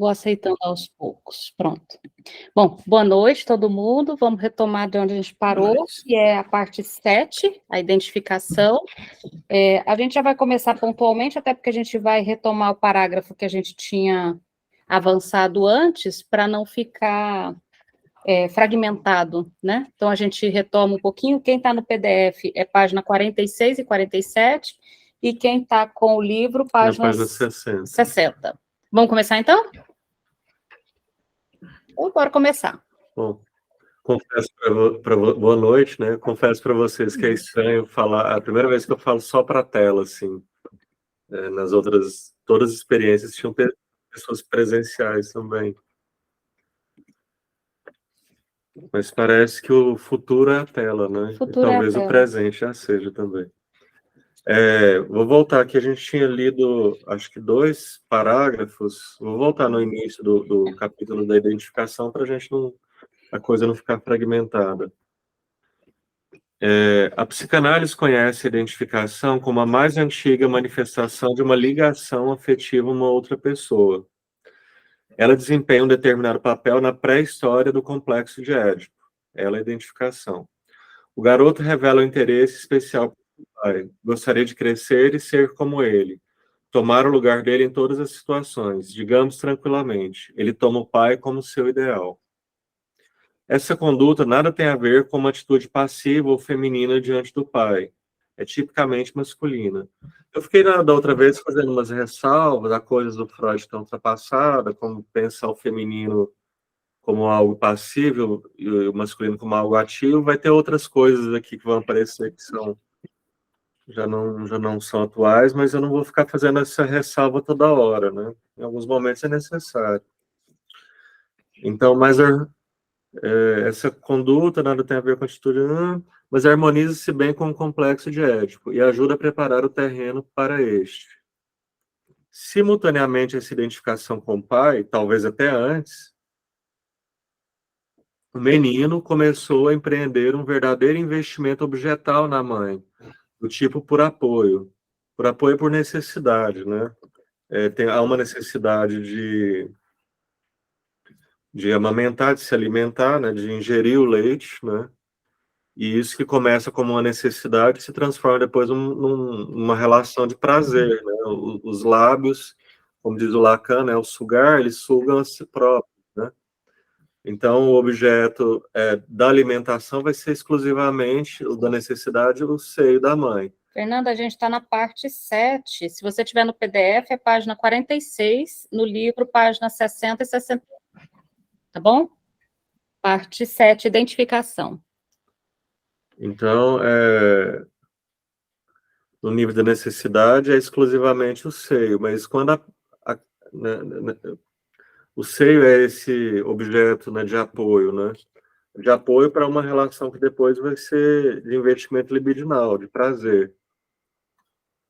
vou aceitando aos poucos. Pronto. Bom, boa noite, todo mundo. Vamos retomar de onde a gente parou, que é a parte 7, a identificação. A gente já vai começar pontualmente, até porque a gente vai retomar o parágrafo que a gente tinha avançado antes, para não ficar fragmentado, né? Então, a gente retoma um pouquinho. Quem está no PDF é página 46 e 47, e quem está com o livro, página 60. Vamos começar, então? Então, bora começar. Bom, confesso boa noite, né? Confesso para vocês que é estranho falar, a primeira vez que eu falo só para a tela, assim. Nas outras, todas as experiências tinham pessoas presenciais também. Mas parece que o futuro é a tela, né? E talvez o presente já seja também. Vou voltar aqui, a gente tinha lido, acho que 2 parágrafos. Vou voltar no início do capítulo da identificação para a coisa não ficar fragmentada. A psicanálise conhece a identificação como a mais antiga manifestação de uma ligação afetiva a uma outra pessoa. Ela desempenha um determinado papel na pré-história do complexo de Édipo. Ela é a identificação. O garoto revela um interesse especial pelo pai. Gostaria de crescer e ser como ele. Tomar o lugar dele em todas as situações, digamos tranquilamente. Ele toma o pai como seu ideal. Essa conduta nada tem a ver com uma atitude passiva ou feminina diante do pai. É tipicamente masculina. Eu fiquei da outra vez fazendo umas ressalvas a coisas do Freud estão ultrapassadas, como pensar o feminino como algo passivo e o masculino como algo ativo. Vai ter outras coisas aqui que vão aparecer que já não são atuais, mas eu não vou ficar fazendo essa ressalva toda hora, né? Em alguns momentos é necessário. Então, essa conduta nada tem a ver com a atitude, mas harmoniza-se bem com o complexo de Édipo e ajuda a preparar o terreno para este. Simultaneamente, essa identificação com o pai, talvez até antes, o menino começou a empreender um verdadeiro investimento objetal na mãe, do tipo por apoio e por necessidade, né? Há uma necessidade de amamentar, de se alimentar, né? De ingerir o leite, né? E isso que começa como uma necessidade se transforma depois numa relação de prazer, né? Os lábios, como diz o Lacan, né? O sugar, eles sugam a si próprios, né? Então, o objeto da alimentação vai ser exclusivamente o da necessidade, o seio da mãe. Fernanda, a gente está na parte 7. Se você tiver no PDF, é página 46, no livro, página 60 e 61. Tá bom? Parte 7, identificação. Então, no nível da necessidade, é exclusivamente o seio, mas quando o seio é esse objeto, né, de apoio, né? De apoio para uma relação que depois vai ser de investimento libidinal, de prazer.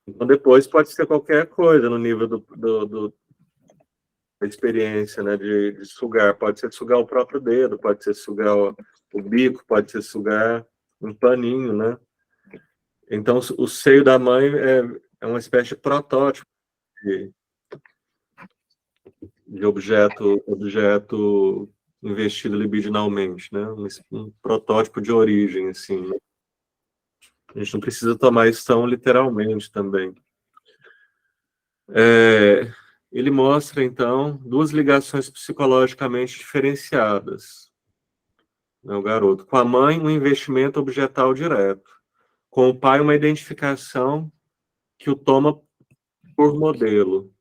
Então, depois pode ser qualquer coisa no nível da experiência, né, de sugar. Pode ser sugar o próprio dedo, pode ser sugar o bico, pode ser sugar um paninho, né? Então, o seio da mãe é uma espécie de protótipo de objeto investido libidinalmente, né? Um protótipo de origem, assim, né? A gente não precisa tomar isso tão literalmente também. Ele mostra, então, 2 ligações psicologicamente diferenciadas. Né, o garoto. Com a mãe, um investimento objetal direto. Com o pai, uma identificação que o toma por modelo.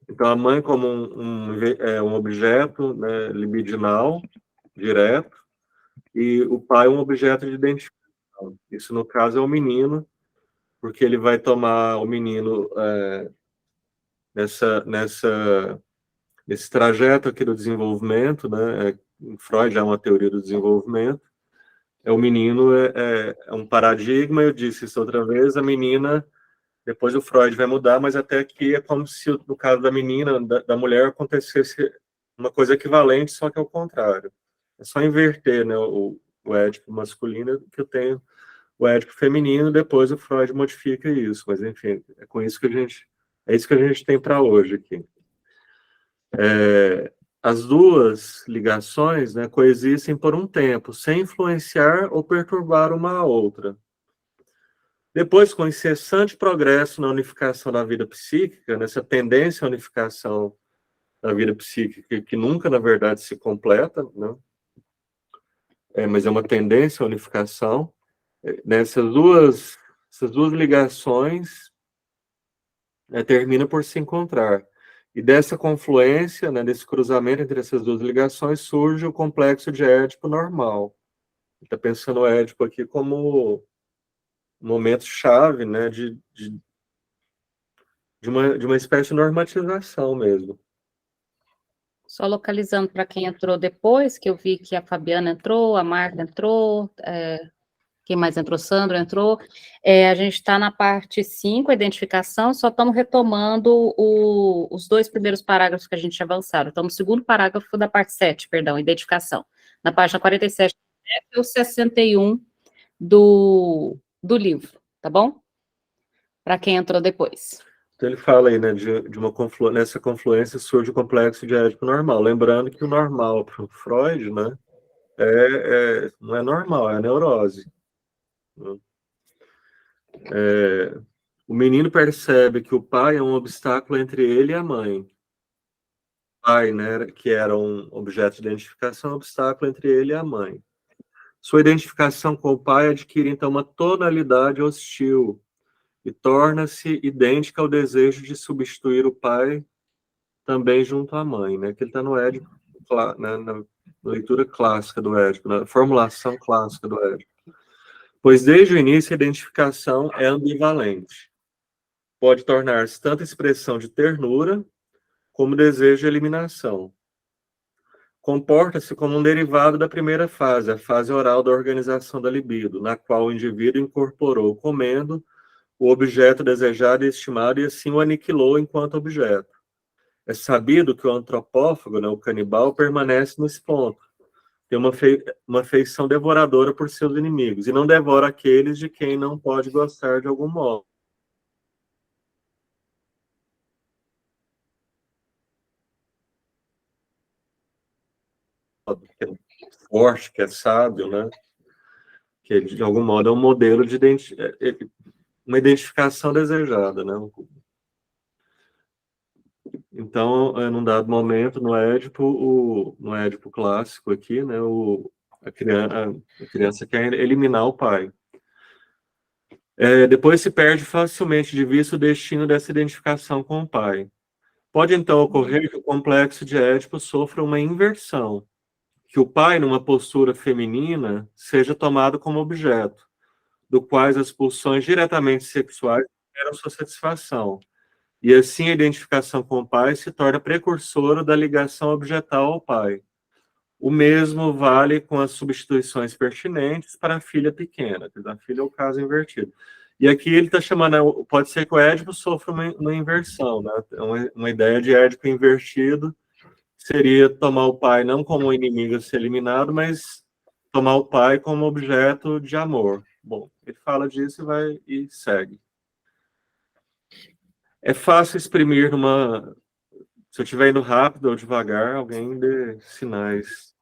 Então, a mãe como um objeto, né, libidinal, direto, e o pai um objeto de identificação. Isso, no caso, é o menino, porque ele vai tomar o menino nesse trajeto aqui do desenvolvimento, né? Freud é uma teoria do desenvolvimento. O menino é um paradigma, eu disse isso outra vez, a menina, depois o Freud vai mudar, mas até aqui é como se, no caso da menina, da mulher, acontecesse uma coisa equivalente, só que ao contrário. É só inverter, né, o Édipo masculino, que eu tenho o Édipo feminino, depois o Freud modifica isso, mas enfim, é isso que a gente tem para hoje aqui. as duas ligações, né, coexistem por um tempo, sem influenciar ou perturbar uma a outra. Depois, com o incessante progresso na unificação da vida psíquica, nessa tendência à unificação da vida psíquica, que nunca, na verdade, se completa, né? Mas é uma tendência à unificação, essas duas ligações terminam por se encontrar. E dessa confluência, né, desse cruzamento entre essas duas ligações, surge o complexo de Édipo normal. Está pensando o Édipo aqui como momento-chave, né, de uma espécie de normatização mesmo. Só localizando para quem entrou depois, que eu vi que a Fabiana entrou, a Marta entrou, quem mais entrou? Sandro entrou. A gente está na parte 5, a identificação, só estamos retomando os dois primeiros parágrafos que a gente avançaram. Estamos no segundo parágrafo da parte 7, perdão, identificação. Na página 47 e o 61 do livro, tá bom? Para quem entrou depois. Então ele fala aí, né, nessa confluência surge o complexo de Édipo normal. Lembrando que o normal para o Freud, né, não é normal, é neurose. O menino percebe que o pai é um obstáculo entre ele e a mãe. O pai, né, que era um objeto de identificação, é um obstáculo entre ele e a mãe. Sua identificação com o pai adquire, então, uma tonalidade hostil e torna-se idêntica ao desejo de substituir o pai também junto à mãe, né? Que ele está no Édipo, né, na leitura clássica do Édipo, na formulação clássica do Édipo. Pois desde o início a identificação é ambivalente. Pode tornar-se tanto expressão de ternura como desejo de eliminação. Comporta-se como um derivado da primeira fase, a fase oral da organização da libido, na qual o indivíduo incorporou, comendo, o objeto desejado e estimado e assim o aniquilou enquanto objeto. É sabido que o antropófago, né, o canibal, permanece nesse ponto. Tem uma feição devoradora por seus inimigos e não devora aqueles de quem não pode gostar de algum modo. Que é forte, que é sábio, né? Que de algum modo é um modelo de uma identificação desejada, né? Então, num dado momento, no Édipo clássico aqui, né, a criança quer eliminar o pai. Depois se perde facilmente de vista o destino dessa identificação com o pai. Pode, então, ocorrer que o complexo de Édipo sofra uma inversão, que o pai, numa postura feminina, seja tomado como objeto, do quais as pulsões diretamente sexuais geram sua satisfação. E assim a identificação com o pai se torna precursora da ligação objetal ao pai. O mesmo vale com as substituições pertinentes para a filha pequena, que da filha é o caso invertido. E aqui ele está chamando, pode ser que o Édipo sofra uma inversão, né? Uma ideia de Édipo invertido seria tomar o pai não como um inimigo a ser eliminado, mas tomar o pai como objeto de amor. Bom, ele fala disso e segue. É fácil exprimir se eu estiver indo rápido ou devagar, alguém dê sinais.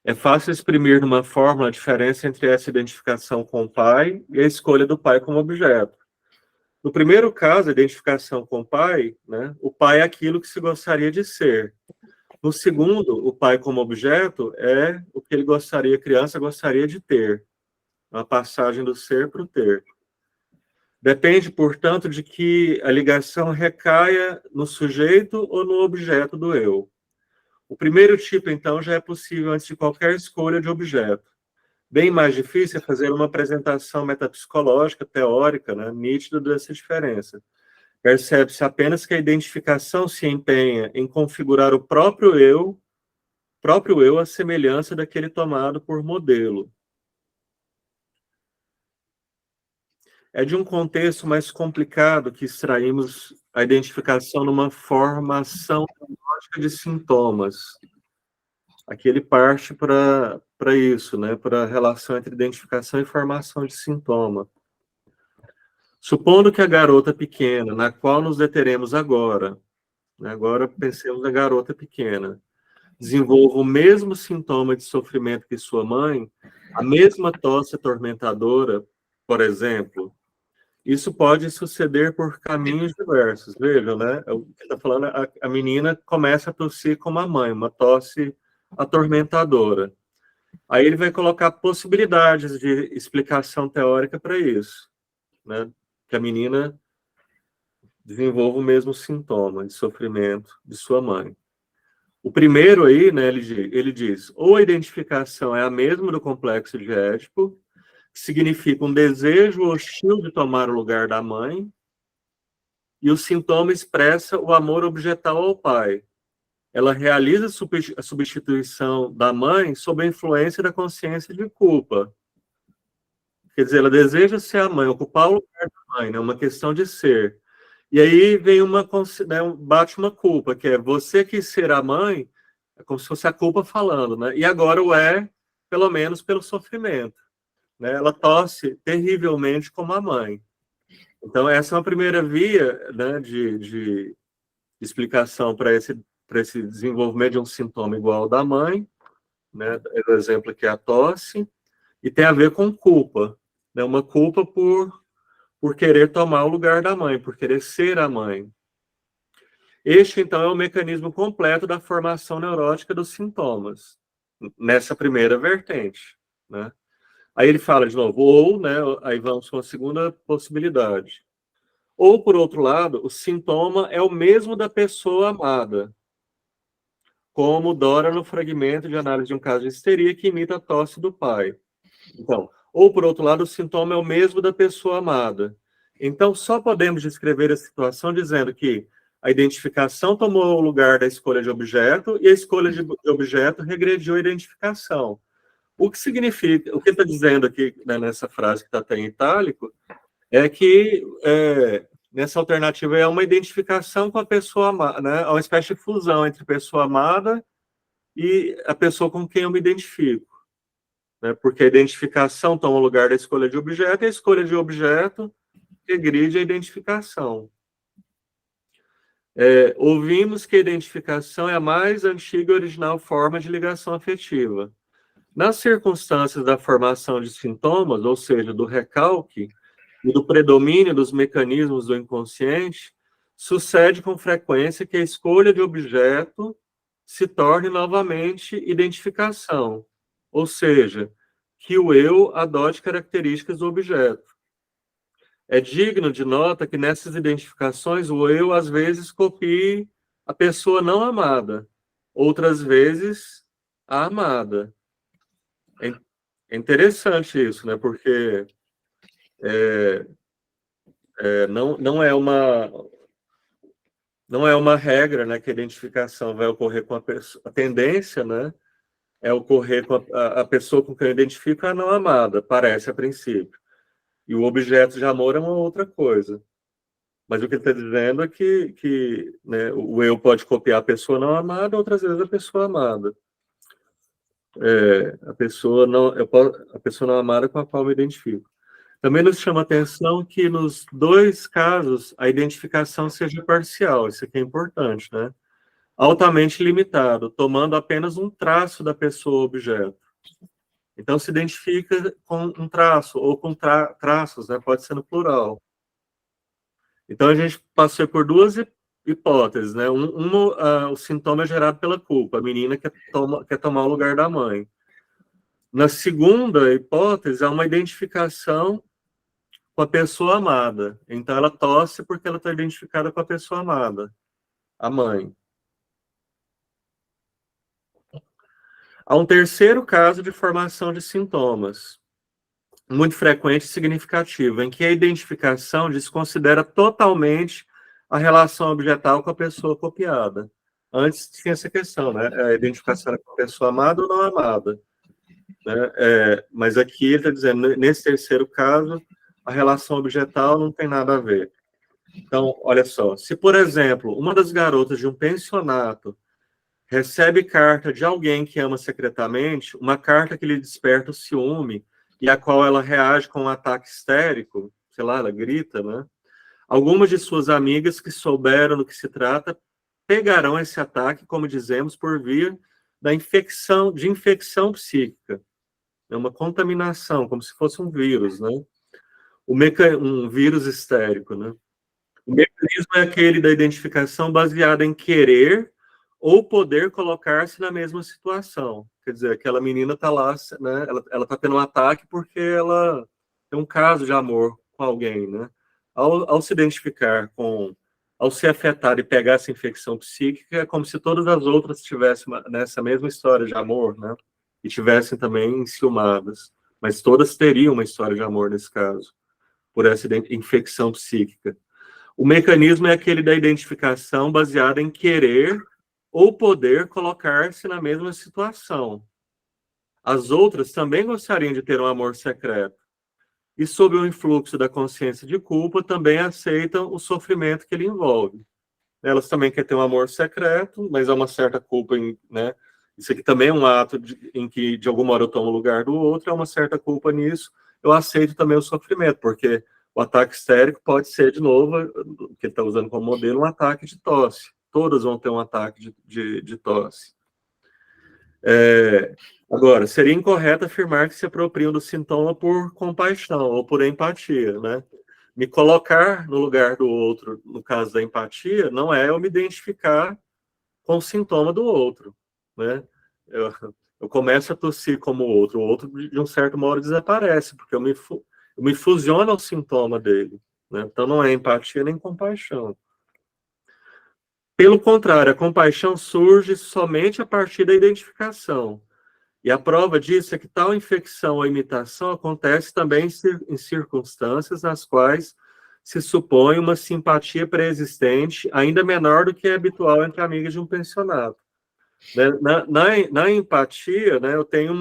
É fácil exprimir numa fórmula a diferença entre essa identificação com o pai e a escolha do pai como objeto. No primeiro caso, a identificação com o pai, né, o pai é aquilo que se gostaria de ser. No segundo, o pai como objeto é o que a criança gostaria de ter. Uma passagem do ser para o ter. Depende, portanto, de que a ligação recaia no sujeito ou no objeto do eu. O primeiro tipo, então, já é possível antes de qualquer escolha de objeto. Bem mais difícil é fazer uma apresentação metapsicológica, teórica, né, nítida dessa diferença. Percebe-se apenas que a identificação se empenha em configurar o próprio eu à semelhança daquele tomado por modelo. É de um contexto mais complicado que extraímos a identificação numa formação lógica de sintomas. Aqui ele parte para isso, né, para a relação entre identificação e formação de sintoma. Supondo que a garota pequena, na qual nos deteremos agora, né, agora pensemos na garota pequena, desenvolva o mesmo sintoma de sofrimento que sua mãe, a mesma tosse atormentadora, por exemplo, isso pode suceder por caminhos diversos. Vejam, né? O que está falando, a menina começa a tossir como a mãe, uma tosse atormentadora. Aí ele vai colocar possibilidades de explicação teórica para isso, né? Que a menina desenvolva o mesmo sintoma de sofrimento de sua mãe. O primeiro aí, né, ele diz, ou a identificação é a mesma do complexo de Édipo, que significa um desejo hostil de tomar o lugar da mãe, e o sintoma expressa o amor objetal ao pai. Ela realiza a substituição da mãe sob a influência da consciência de culpa. Quer dizer, ela deseja ser a mãe, ocupar o lugar da mãe, né, uma questão de ser. E aí vem né, bate uma culpa, que é você quis ser a mãe, é como se fosse a culpa falando, né? E agora o pelo menos pelo sofrimento, né? Ela tosse terrivelmente como a mãe. Então essa é uma primeira via, né, de explicação para esse desenvolvimento de um sintoma igual ao da mãe, né? O exemplo aqui é a tosse, e tem a ver com culpa, né? Uma culpa por querer tomar o lugar da mãe, por querer ser a mãe. Este, então, é o mecanismo completo da formação neurótica dos sintomas, nessa primeira vertente, né? Aí ele fala de novo, ou, né, aí vamos com a segunda possibilidade. Ou, por outro lado, o sintoma é o mesmo da pessoa amada, como Dora no fragmento de análise de um caso de histeria que imita a tosse do pai. Então, ou, por outro lado, o sintoma é o mesmo da pessoa amada. Então, só podemos descrever a situação dizendo que a identificação tomou o lugar da escolha de objeto e a escolha de objeto regrediu a identificação. O que significa, o que está dizendo aqui, né, nessa frase que está até em itálico, é que nessa alternativa é uma identificação com a pessoa amada, né, uma espécie de fusão entre a pessoa amada e a pessoa com quem eu me identifico. Né, porque a identificação toma o lugar da escolha de objeto e a escolha de objeto regride a identificação. Ouvimos que a identificação é a mais antiga e original forma de ligação afetiva. Nas circunstâncias da formação de sintomas, ou seja, do recalque e do predomínio dos mecanismos do inconsciente, sucede com frequência que a escolha de objeto se torne novamente identificação, ou seja, que o eu adote características do objeto. É digno de nota que nessas identificações o eu às vezes copie a pessoa não amada, outras vezes a amada. É interessante isso, né? Porque não é uma regra, né? Que a identificação vai ocorrer com a pessoa. A tendência, né? É ocorrer com a pessoa com quem eu identifico a não amada, parece a princípio. E o objeto de amor é uma outra coisa. Mas o que ele está dizendo é que né, o eu pode copiar a pessoa não amada, outras vezes a pessoa amada. A pessoa não amada com a qual eu me identifico. Também nos chama a atenção que nos dois casos a identificação seja parcial, isso aqui é importante, né? Altamente limitado, tomando apenas um traço da pessoa objeto. Então se identifica com um traço, ou com traços, né? Pode ser no plural. Então a gente passou por duas hipóteses, né? O sintoma é gerado pela culpa, a menina quer tomar o lugar da mãe. Na segunda hipótese, há uma identificação com a pessoa amada. Então ela tosse porque ela está identificada com a pessoa amada, a mãe. Há um terceiro caso de formação de sintomas, muito frequente e significativo, em que a identificação desconsidera totalmente a relação objetal com a pessoa copiada. Antes tinha essa questão, né? A identificação era com a pessoa amada ou não amada. Né? Mas aqui ele está dizendo, nesse terceiro caso, a relação objetal não tem nada a ver. Então, olha só, se, por exemplo, uma das garotas de um pensionato recebe carta de alguém que ama secretamente, uma carta que lhe desperta o ciúme e a qual ela reage com um ataque histérico, sei lá, ela grita, né? Algumas de suas amigas que souberam do que se trata pegarão esse ataque, como dizemos, por via de infecção psíquica. É uma contaminação, como se fosse um vírus, né? Um vírus histérico, né? O mecanismo é aquele da identificação baseada em querer ou poder colocar-se na mesma situação. Quer dizer, aquela menina está lá, né? Ela está tendo um ataque porque ela tem um caso de amor com alguém, né? Ao se identificar ao ser afetado e pegar essa infecção psíquica, é como se todas as outras tivessem nessa mesma história de amor, né? E tivessem também enciumadas. Mas todas teriam uma história de amor nesse caso, por essa infecção psíquica. O mecanismo é aquele da identificação baseada em querer ou poder colocar-se na mesma situação. As outras também gostariam de ter um amor secreto. E, sob o influxo da consciência de culpa, também aceitam o sofrimento que ele envolve. Elas também querem ter um amor secreto, mas há uma certa culpa, né? Isso aqui também é um ato em que, de alguma hora, eu tomo o lugar do outro, há uma certa culpa nisso. Eu aceito também o sofrimento, porque o ataque histérico pode ser, de novo, que ele está usando como modelo, um ataque de tosse. Todas vão ter um ataque de tosse. Agora, seria incorreto afirmar que se apropriam do sintoma por compaixão ou por empatia, né? Me colocar no lugar do outro, no caso da empatia, não é eu me identificar com o sintoma do outro, né? Eu começo a tossir como o outro, de um certo modo, desaparece, porque eu me fusiono ao sintoma dele, né? Então, não é empatia nem compaixão. Pelo contrário, a compaixão surge somente a partir da identificação. E a prova disso é que tal infecção ou imitação acontece também em circunstâncias nas quais se supõe uma simpatia pré-existente, ainda menor do que é habitual entre amigas de um pensionado. Na empatia, né, eu tenho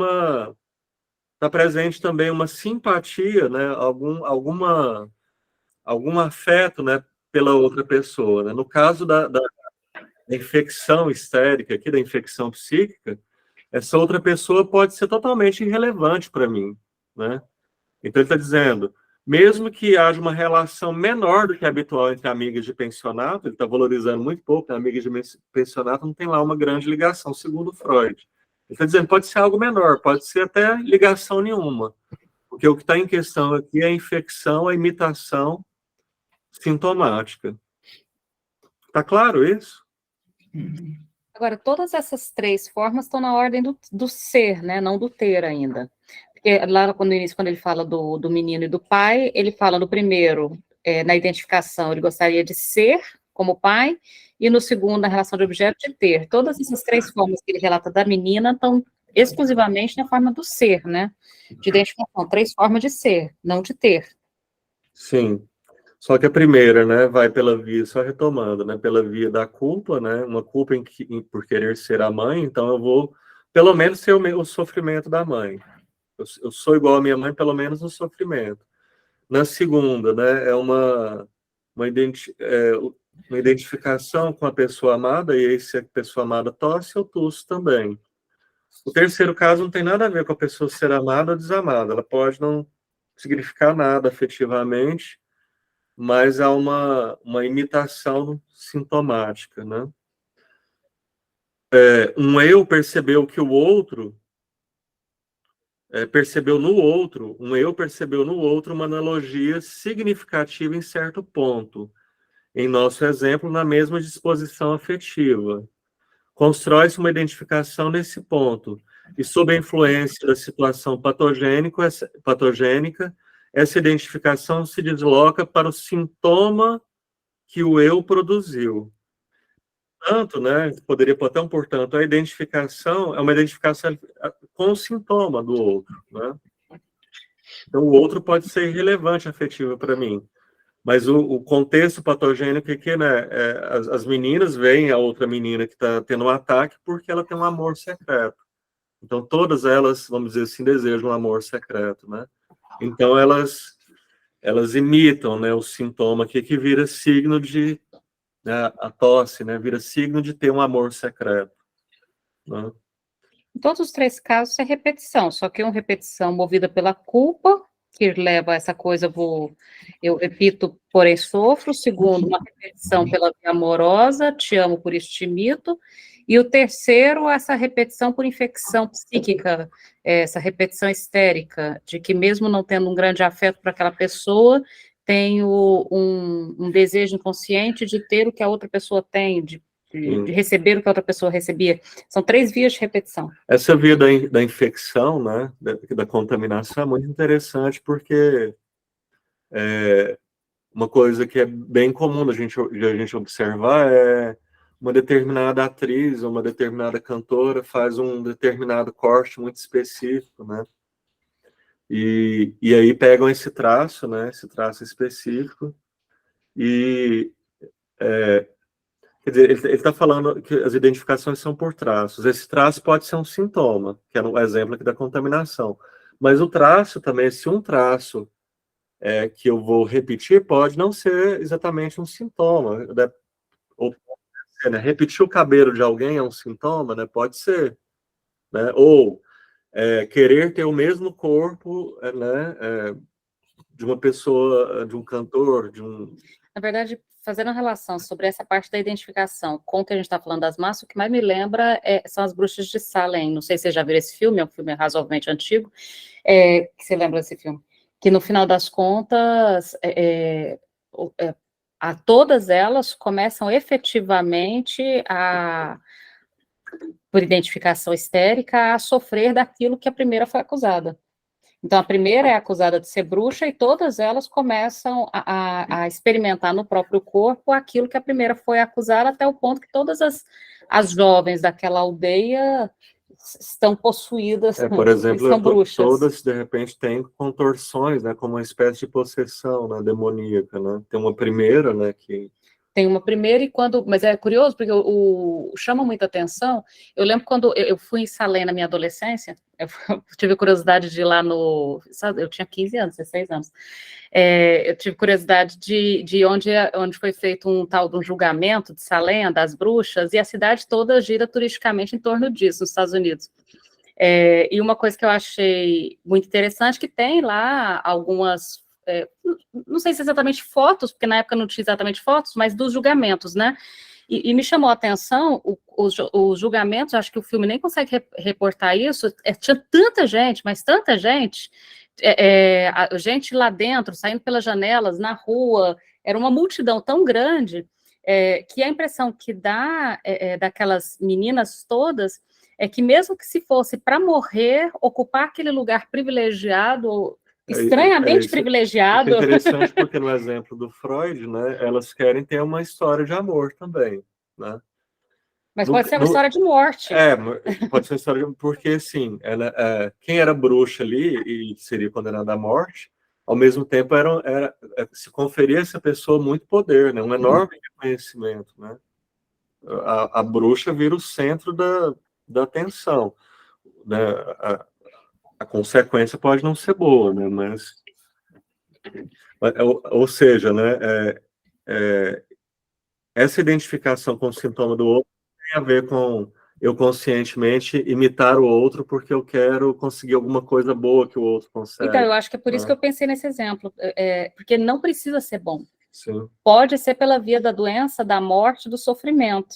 está presente também uma simpatia, né, algum afeto, né, pela outra pessoa. Né? No caso da infecção histérica, aqui, da infecção psíquica, essa outra pessoa pode ser totalmente irrelevante para mim, né? Então, ele está dizendo, mesmo que haja uma relação menor do que é habitual entre amigas de pensionato, ele está valorizando muito pouco, né? Amigas de pensionato não tem lá uma grande ligação, segundo Freud. Ele está dizendo, pode ser algo menor, pode ser até ligação nenhuma, porque o que está em questão aqui é a infecção, a imitação sintomática. Está claro isso? Agora, todas essas três formas estão na ordem do ser, né? Não do ter ainda. Porque lá no início, quando ele fala do menino e do pai, ele fala no primeiro, na identificação, ele gostaria de ser como pai, e no segundo, na relação de objeto, de ter. Todas essas três formas que ele relata da menina estão exclusivamente na forma do ser, né? De identificação, três formas de ser, não de ter. Sim. Só que a primeira, né, vai pela via, só retomando, né, pela via da culpa, né, uma culpa por querer ser a mãe, então eu vou, pelo menos, ser o sofrimento da mãe. Eu sou igual à minha mãe, pelo menos no sofrimento. Na segunda, né, é uma identificação com a pessoa amada, e aí se a pessoa amada tosse, eu tosso também. O terceiro caso não tem nada a ver com a pessoa ser amada ou desamada, ela pode não significar nada afetivamente, mas há uma imitação sintomática, né? Um eu percebeu que o outro percebeu no outro, um eu percebeu no outro uma analogia significativa em certo ponto. Em nosso exemplo, na mesma disposição afetiva. Constrói-se uma identificação nesse ponto, e sob a influência da situação patogênica, essa identificação se desloca para o sintoma que o eu produziu. Tanto, né, poderia botar portanto, a identificação é uma identificação com o sintoma do outro, né? Então, o outro pode ser irrelevante afetivo para mim, mas o contexto patogênico aqui, né, as meninas veem a outra menina que está tendo um ataque porque ela tem um amor secreto. Então, todas elas, vamos dizer assim, desejam um amor secreto, né? Então, elas imitam, né, o sintoma aqui que vira signo de, né, a tosse, né, vira signo de ter um amor secreto, né? Em todos os três casos é repetição, só que uma repetição movida pela culpa, que leva a essa coisa, eu repito, porém sofro. Segundo, uma repetição pela via amorosa, te amo, por isso te imito. E o terceiro, essa repetição por infecção psíquica, essa repetição histérica, de que mesmo não tendo um grande afeto para aquela pessoa, tenho um desejo inconsciente de ter o que a outra pessoa tem, de receber o que a outra pessoa recebia. São 3 vias de repetição. Essa via da infecção, né, da contaminação, é muito interessante, porque uma coisa que é bem comum de a gente observar é uma determinada atriz ou uma determinada cantora faz um determinado corte muito específico, né? E aí pegam esse traço, né? Esse traço específico e quer dizer, ele está falando que as identificações são por traços. Esse traço pode ser um sintoma, que é o exemplo aqui da contaminação. Mas o traço também, se um traço que eu vou repetir, pode não ser exatamente um sintoma, né? Ou né? Repetir o cabelo de alguém é um sintoma, né? Pode ser, né? Ou querer ter o mesmo corpo, né? De uma pessoa, de um cantor, de um... Na verdade, fazendo a relação sobre essa parte da identificação com o que a gente está falando das massas, o que mais me lembra são as Bruxas de Salem. Não sei se você já viu esse filme, é um filme razoavelmente antigo. Que você lembra desse filme? Que no final das contas, todas elas começam efetivamente por identificação histérica, a sofrer daquilo que a primeira foi acusada. Então, a primeira é acusada de ser bruxa e todas elas começam a experimentar no próprio corpo aquilo que a primeira foi acusada, até o ponto que todas as jovens daquela aldeia estão possuídas, por exemplo, são bruxas. Todas, de repente, têm contorções, né, como uma espécie de possessão, né, demoníaca, né? Tem uma primeira, né, que... Tem uma primeira mas é curioso, porque chama muita atenção. Eu lembro quando eu fui em Salem na minha adolescência, eu tive curiosidade de ir lá eu tinha 15 anos, 16 anos. Eu tive curiosidade de onde foi feito um tal de um julgamento de Salem, das bruxas, e a cidade toda gira turisticamente em torno disso, nos Estados Unidos. E uma coisa que eu achei muito interessante, que tem lá algumas... não sei se exatamente fotos, porque na época não tinha exatamente fotos, mas dos julgamentos, né? E me chamou a atenção os julgamentos, acho que o filme nem consegue reportar isso, tinha tanta gente, mas tanta gente, gente lá dentro, saindo pelas janelas, na rua, era uma multidão tão grande, que a impressão que dá daquelas meninas todas é que mesmo que se fosse para morrer, ocupar aquele lugar privilegiado, estranhamente privilegiado. É interessante porque no exemplo do Freud, né, elas querem ter uma história de amor também, né? Mas pode ser uma história de morte. Pode ser uma história de... Porque, assim, quem era bruxa ali e seria condenada à morte, ao mesmo tempo se conferia a essa pessoa muito poder, né? Um enorme reconhecimento, né? A bruxa vira o centro da atenção, né? A consequência pode não ser boa, né? Ou seja, né? Essa identificação com o sintoma do outro tem a ver com eu conscientemente imitar o outro porque eu quero conseguir alguma coisa boa que o outro consegue. Então, eu acho que é por isso que eu pensei nesse exemplo, porque não precisa ser bom. Sim. Pode ser pela via da doença, da morte, do sofrimento.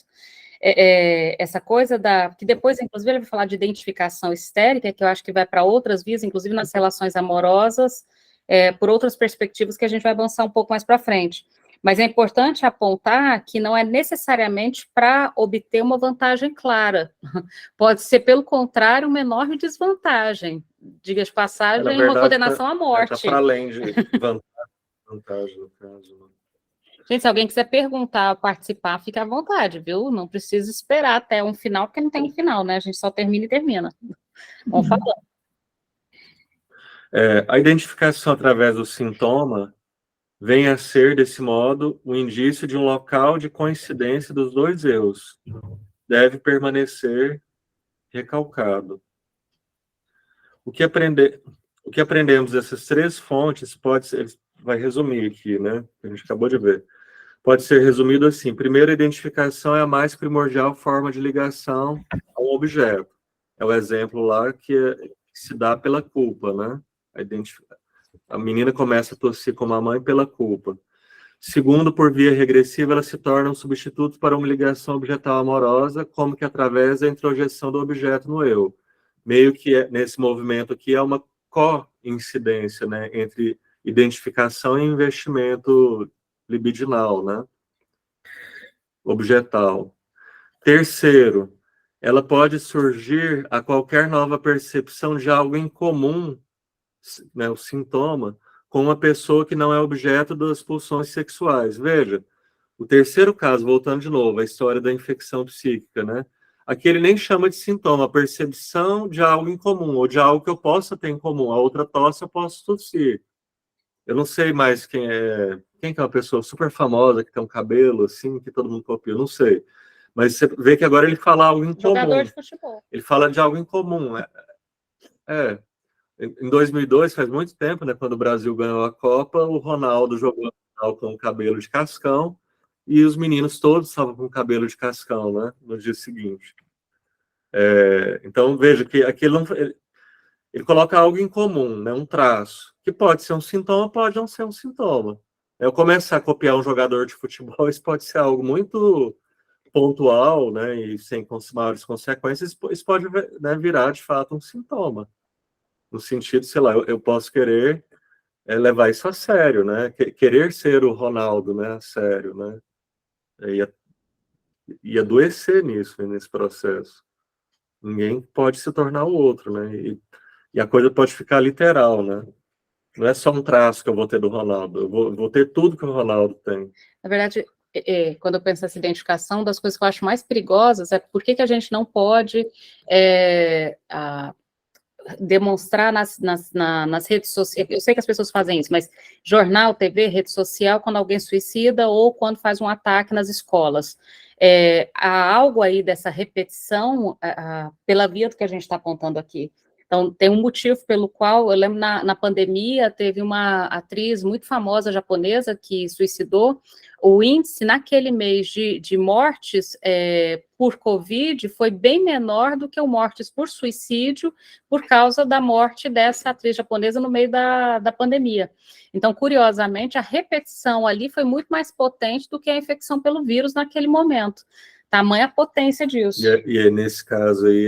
Essa coisa que depois, inclusive, ele vai falar de identificação histérica, que eu acho que vai para outras vias, inclusive nas relações amorosas, por outras perspectivas que a gente vai avançar um pouco mais para frente. Mas é importante apontar que não é necessariamente para obter uma vantagem clara. Pode ser, pelo contrário, uma enorme desvantagem. Diga de passagem, verdade, uma condenação à morte. Está para além de vantagem, no caso. Gente, se alguém quiser perguntar, participar, fica à vontade, viu? Não precisa esperar até um final, porque não tem um final, né? A gente só termina e termina. Vamos falando. A identificação através do sintoma vem a ser, desse modo, o indício de um local de coincidência dos dois erros. Deve permanecer recalcado. O que aprendemos dessas 3 fontes vai resumir aqui, né? A gente acabou de ver. Pode ser resumido assim: primeiro, a identificação é a mais primordial forma de ligação a um objeto. É o exemplo lá que se dá pela culpa, né? A menina começa a tossir como a mãe pela culpa. Segundo, por via regressiva, elas se tornam substitutos para uma ligação objetal amorosa, como que através da introjeção do objeto no eu. Meio que nesse movimento aqui é uma coincidência, né, entre identificação e investimento libidinal, né, objetal. Terceiro, ela pode surgir a qualquer nova percepção de algo em comum, né, o sintoma, com uma pessoa que não é objeto das pulsões sexuais. Veja, o terceiro caso, voltando de novo, a história da infecção psíquica, né? Aqui ele nem chama de sintoma, a percepção de algo em comum, ou de algo que eu possa ter em comum. A outra tosse eu posso tossir. Eu não sei mais quem que é uma pessoa super famosa, que tem um cabelo assim, que todo mundo copia, eu não sei. Mas você vê que agora ele fala algo em Jogador comum. de futebol. Ele fala de algo em comum. Em 2002, faz muito tempo, né, quando o Brasil ganhou a Copa, o Ronaldo jogou a final com cabelo de cascão e os meninos todos estavam com cabelo de cascão, né, no dia seguinte. Então, veja que aqui ele coloca algo em comum, né, um traço, que pode ser um sintoma, pode não ser um sintoma. Eu começar a copiar um jogador de futebol, isso pode ser algo muito pontual, né, e sem maiores consequências, isso pode, né, virar, de fato, um sintoma. No sentido, sei lá, eu posso querer levar isso a sério, né? Querer ser o Ronaldo, né? A sério, né? E adoecer nisso, né, nesse processo. Ninguém pode se tornar o outro, né? E a coisa pode ficar literal, né? Não é só um traço que eu vou ter do Ronaldo, eu vou ter tudo que o Ronaldo tem. Na verdade, quando eu penso nessa identificação, das coisas que eu acho mais perigosas é por que a gente não pode demonstrar nas redes sociais. Eu sei que as pessoas fazem isso, mas jornal, TV, rede social, quando alguém suicida ou quando faz um ataque nas escolas. Há algo aí dessa repetição pela via do que a gente está apontando aqui. Então, tem um motivo pelo qual, eu lembro na pandemia, teve uma atriz muito famosa japonesa que suicidou. O índice naquele mês de mortes por Covid foi bem menor do que o mortes por suicídio, por causa da morte dessa atriz japonesa no meio da pandemia. Então, curiosamente, a repetição ali foi muito mais potente do que a infecção pelo vírus naquele momento. Tamanha a potência disso. E nesse caso aí,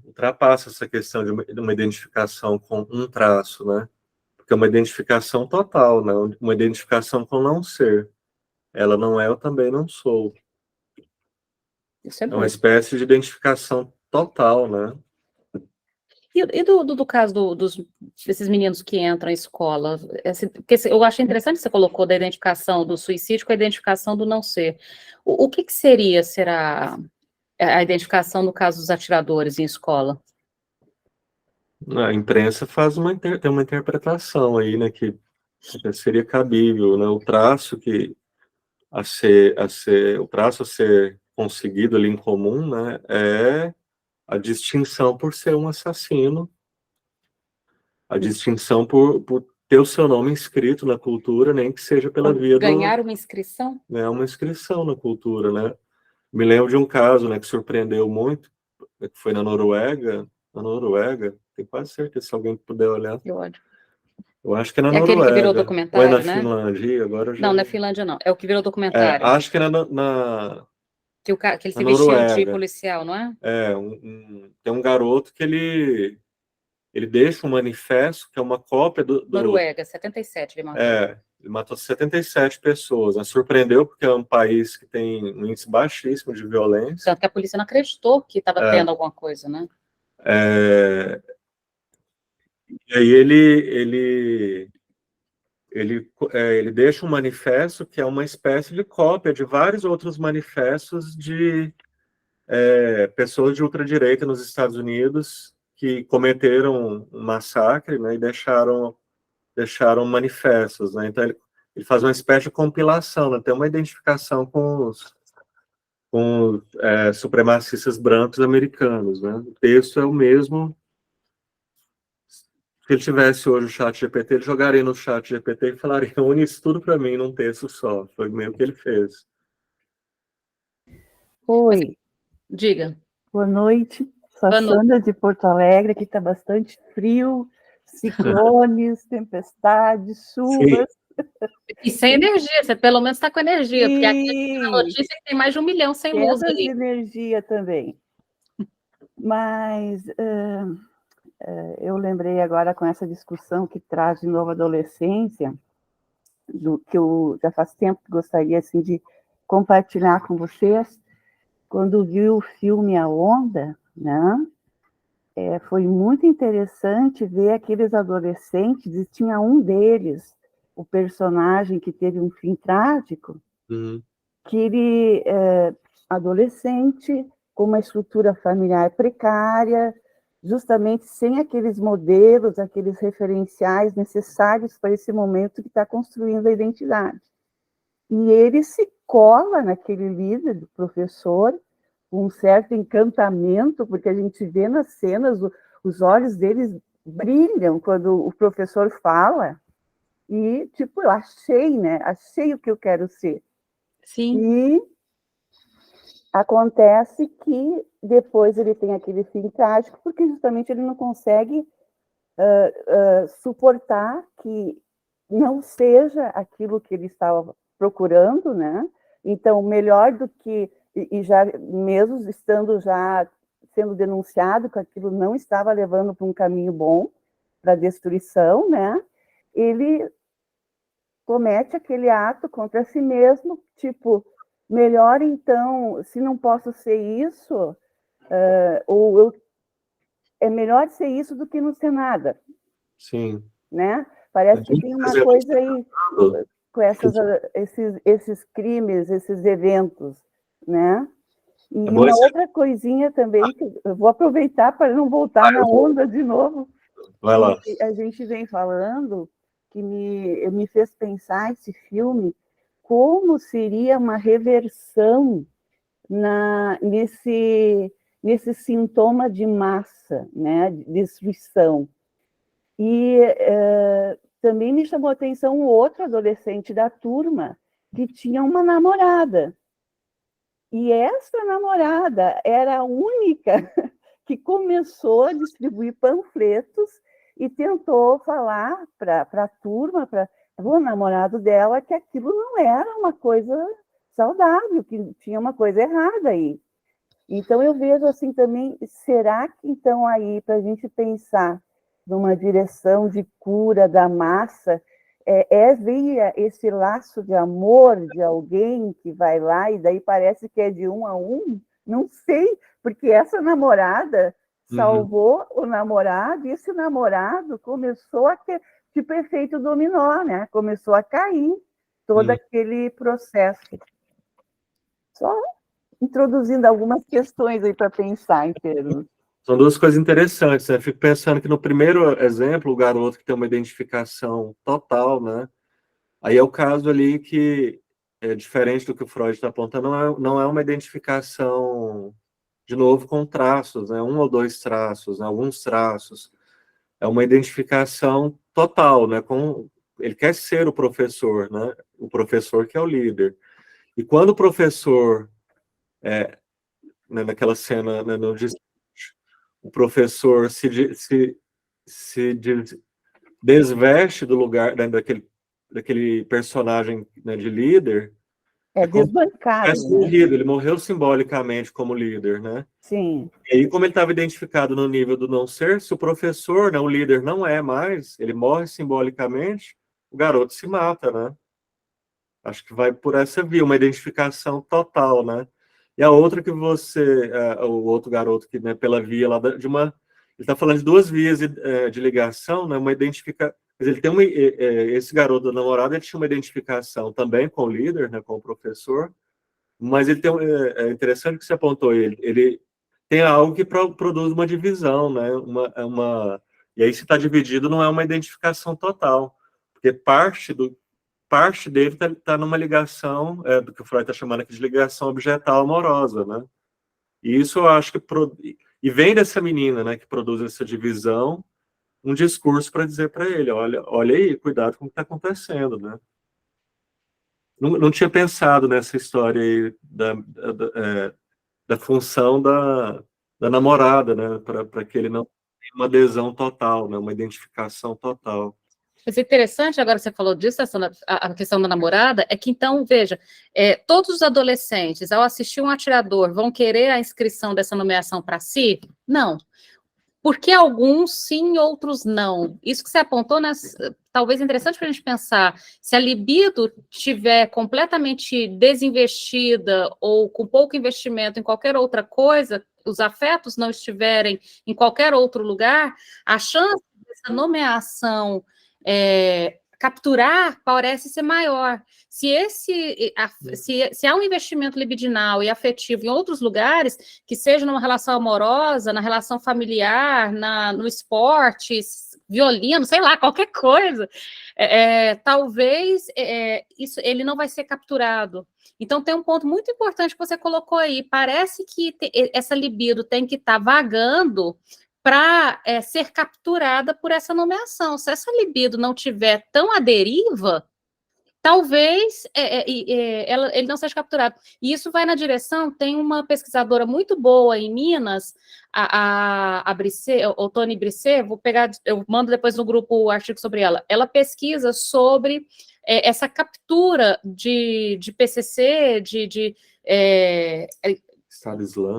ultrapassa essa questão de uma identificação com um traço, né? Porque é uma identificação total, né? Uma identificação com não ser. Ela não é, eu também não sou. Isso é uma espécie de identificação total, né? E do caso desses meninos que entram em escola? Porque eu achei interessante que você colocou da identificação do suicídio com a identificação do não ser. O que será a identificação no caso dos atiradores em escola? A imprensa faz tem uma interpretação aí, né, que seria cabível, né? O traço o traço a ser conseguido ali em comum, né, é a distinção por ser um assassino, a distinção por ter o seu nome inscrito na cultura, nem que seja pela via ganhar uma inscrição? Né, uma inscrição na cultura, né? Me lembro de um caso, né, que surpreendeu muito, que foi na Noruega, tenho quase certeza, se alguém puder olhar. Eu acho que é na Noruega. Aquele que virou documentário, ou é na né? Finlândia, agora já... Não, na Finlândia não, é o que virou documentário. acho que é que ele se vestiu de policial, não é? Tem um garoto que ele deixa um manifesto que é uma cópia do... Noruega, 77 ele matou. Ele matou 77 pessoas, né? Surpreendeu porque é um país que tem um índice baixíssimo de violência. Tanto que a polícia não acreditou que estava tendo alguma coisa, né? E aí ele deixa um manifesto que é uma espécie de cópia de vários outros manifestos de pessoas de ultradireita nos Estados Unidos que cometeram um massacre, né, e deixaram manifestos, né? Então ele faz uma espécie de compilação, né? Tem uma identificação com os supremacistas brancos americanos, né? O texto é o mesmo. Se ele tivesse hoje o chat GPT, ele jogaria no chat GPT e falaria: une isso tudo para mim num texto só. Foi meio que ele fez. Oi. Diga. Boa noite. Sou a Sandra de Porto Alegre, aqui está bastante frio, ciclones, tempestades, chuvas. E sem energia, você pelo menos está com energia, porque aqui a E notícia é que tem mais de 1 milhão sem luz quedas de aí. energia também. Mas eu lembrei agora com essa discussão que traz de novo a adolescência, do que eu já faz tempo que gostaria assim, de compartilhar com vocês, quando vi o filme A Onda, né? Foi muito interessante ver aqueles adolescentes, e tinha um deles, o personagem que teve um fim trágico, que ele, adolescente, com uma estrutura familiar precária, justamente sem aqueles modelos, aqueles referenciais necessários para esse momento que está construindo a identidade. E ele se cola naquele líder do professor, com um certo encantamento, porque a gente vê nas cenas, os olhos deles brilham quando o professor fala, e, tipo, eu achei, né? Achei o que eu quero ser. Sim. E acontece que depois ele tem aquele fim trágico, porque justamente ele não consegue suportar que não seja aquilo que ele estava procurando, né? Então, melhor do que, e já mesmo estando já sendo denunciado que aquilo não estava levando para um caminho bom, para a destruição, né? Ele comete aquele ato contra si mesmo, tipo, melhor então, se não posso ser isso, é melhor ser isso do que não ser nada. Sim. Né? Parece que tem uma coisa aí com esses crimes, esses eventos, né? E uma outra coisinha também, que eu vou aproveitar para não voltar na onda de novo. Vai lá. A gente vem falando que me fez pensar esse filme como seria uma reversão nesse sintoma de massa, né? De destruição. E também me chamou a atenção um outro adolescente da turma que tinha uma namorada. E essa namorada era a única que começou a distribuir panfletos e tentou falar para a turma, para o namorado dela, que aquilo não era uma coisa saudável, que tinha uma coisa errada aí. Então, eu vejo assim também, será que então aí, para a gente pensar numa direção de cura da massa, via esse laço de amor de alguém que vai lá e daí parece que é de um a um? Não sei, porque essa namorada salvou o namorado e esse namorado começou a ter, tipo efeito dominó, né? Começou a cair todo aquele processo. Só introduzindo algumas questões aí para pensar em termos. São duas coisas interessantes, né? Fico pensando que no primeiro exemplo, o garoto que tem uma identificação total, né? Aí é o caso ali que é diferente do que o Freud está apontando, não é uma identificação, de novo, com traços, né? Um ou dois traços, né? Alguns traços. É uma identificação total, né? Ele quer ser o professor, né? O professor que é o líder. E quando o professor, né, naquela cena, né, o professor se desveste do lugar, né, daquele personagem, né, de líder. Desbancado, né? Ele morreu simbolicamente como líder, né? Sim. E aí, como ele estava identificado no nível do não ser, se o professor, né, o líder não é mais, ele morre simbolicamente, o garoto se mata, né? Acho que vai por essa via, uma identificação total, né? E a outra que o outro garoto que, né, pela via lá de uma, ele está falando de duas vias de ligação, né? Uma identificação, ele tem esse garoto do namorado, ele tinha uma identificação também com o líder, né, com o professor, mas ele tem, é interessante que você apontou ele tem algo que produz uma divisão, né? E aí se está dividido não é uma identificação total, porque parte dele está numa ligação, do que o Freud está chamando aqui de ligação objetal amorosa, né? E isso eu acho que e vem dessa menina, né, que produz essa divisão, um discurso para dizer para ele, olha aí, cuidado com o que está acontecendo, né? Não tinha pensado nessa história aí da função da namorada, né, para que ele não tenha uma adesão total, né, uma identificação total. Mas é interessante, agora que você falou disso, a questão da namorada, é que então, veja, todos os adolescentes, ao assistir um atirador, vão querer a inscrição dessa nomeação para si? Não. Porque alguns sim, outros não. Isso que você apontou, talvez interessante para a gente pensar, se a libido estiver completamente desinvestida ou com pouco investimento em qualquer outra coisa, os afetos não estiverem em qualquer outro lugar, a chance dessa nomeação capturar parece ser maior. Se há um investimento libidinal e afetivo em outros lugares, que seja numa relação amorosa, na relação familiar, no esporte, violino, sei lá, qualquer coisa, talvez ele não vai ser capturado. Então, tem um ponto muito importante que você colocou aí. Parece que essa libido tem que estar vagando para ser capturada por essa nomeação. Se essa libido não tiver tão à deriva, talvez ele não seja capturado. E isso vai na direção, tem uma pesquisadora muito boa em Minas, a Brisset, o Tony Brisset, eu mando depois no grupo o artigo sobre ela. Ela pesquisa sobre essa captura de PCC,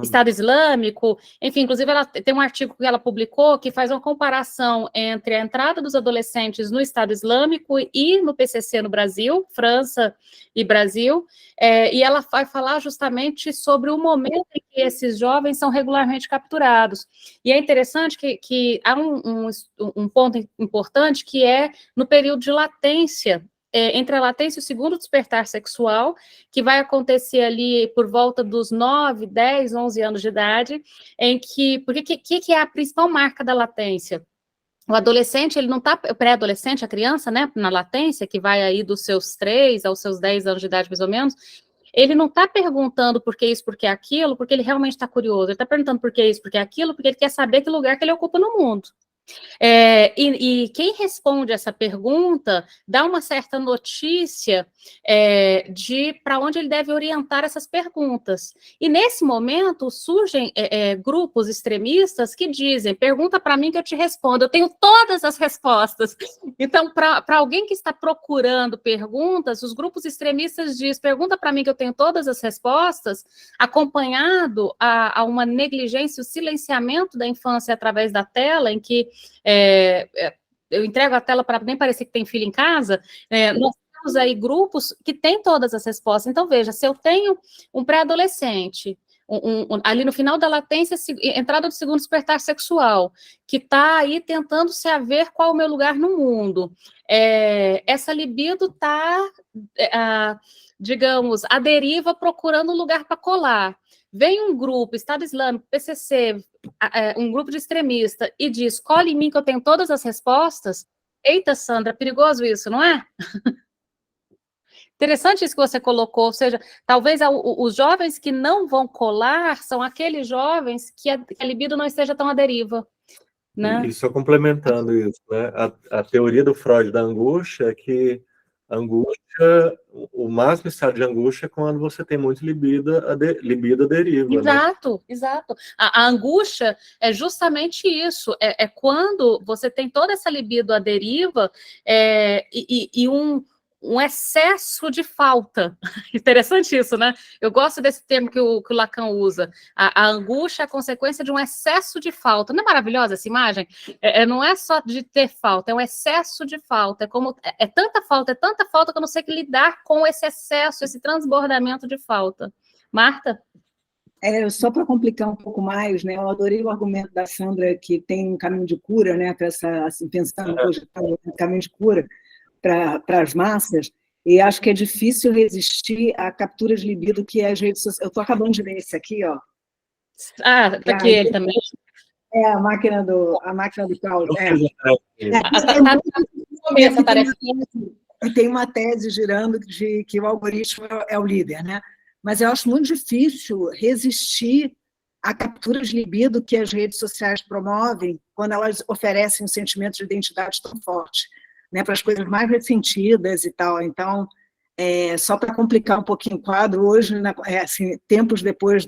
Estado Islâmico, enfim, inclusive ela tem um artigo que ela publicou que faz uma comparação entre a entrada dos adolescentes no Estado Islâmico e no PCC no Brasil, França e Brasil, e ela vai falar justamente sobre o momento em que esses jovens são regularmente capturados. E é interessante que há um ponto importante que é no período de latência, entre a latência e o segundo despertar sexual, que vai acontecer ali por volta dos 9, 10, 11 anos de idade, porque que é a principal marca da latência? O adolescente, ele não está, pré-adolescente, a criança, né, na latência, que vai aí dos seus 3 aos seus 10 anos de idade, mais ou menos, ele não está perguntando por que isso, por que aquilo, porque ele realmente está curioso, ele está perguntando por que isso, por que aquilo, porque ele quer saber que lugar que ele ocupa no mundo. E quem responde essa pergunta dá uma certa notícia de para onde ele deve orientar essas perguntas. E nesse momento surgem grupos extremistas que dizem: pergunta para mim que eu te respondo, eu tenho todas as respostas. Então, para alguém que está procurando perguntas, os grupos extremistas dizem: pergunta para mim que eu tenho todas as respostas, acompanhado a uma negligência, o silenciamento da infância através da tela, em que eu entrego a tela para nem parecer que tem filho em casa, nós temos aí grupos que têm todas as respostas. Então, veja, se eu tenho um pré-adolescente, ali no final da latência, entrada do segundo despertar sexual, que está aí tentando se haver qual é o meu lugar no mundo, essa libido está, digamos, à deriva, procurando um lugar para colar. Vem um grupo, Estado Islâmico, PCC, um grupo de extremista, e diz: escolhe em mim que eu tenho todas as respostas. Eita, Sandra, perigoso isso, não é? Interessante isso que você colocou, ou seja, talvez os jovens que não vão colar são aqueles jovens que a libido não esteja tão à deriva, né? E só complementando isso, né? A teoria do Freud da angústia é que a angústia, o máximo estado de angústia é quando você tem muito libido à deriva. Exato, né? Exato. A angústia é justamente isso, é quando você tem toda essa libido à deriva e um excesso de falta. Interessante isso, né? Eu gosto desse termo que o Lacan usa. A angústia é a consequência de um excesso de falta. Não é maravilhosa essa imagem? Não é só de ter falta, é um excesso de falta. É tanta falta que eu não sei que lidar com esse excesso, esse transbordamento de falta. Marta? Só para complicar um pouco mais, né? Eu adorei o argumento da Sandra, que tem um caminho de cura, né? Para pensando no caminho de cura para as massas, e acho que é difícil resistir à captura de libido que é as redes sociais. Eu estou acabando de ler esse aqui, ó. Tá aqui ele também. A máquina do Paulo. E tem uma tese girando de que o algoritmo é o líder, né? Mas eu acho muito difícil resistir à captura de libido que as redes sociais promovem quando elas oferecem um sentimento de identidade tão forte, né, para as coisas mais ressentidas e tal. Então, só para complicar um pouquinho o quadro, hoje, assim, tempos depois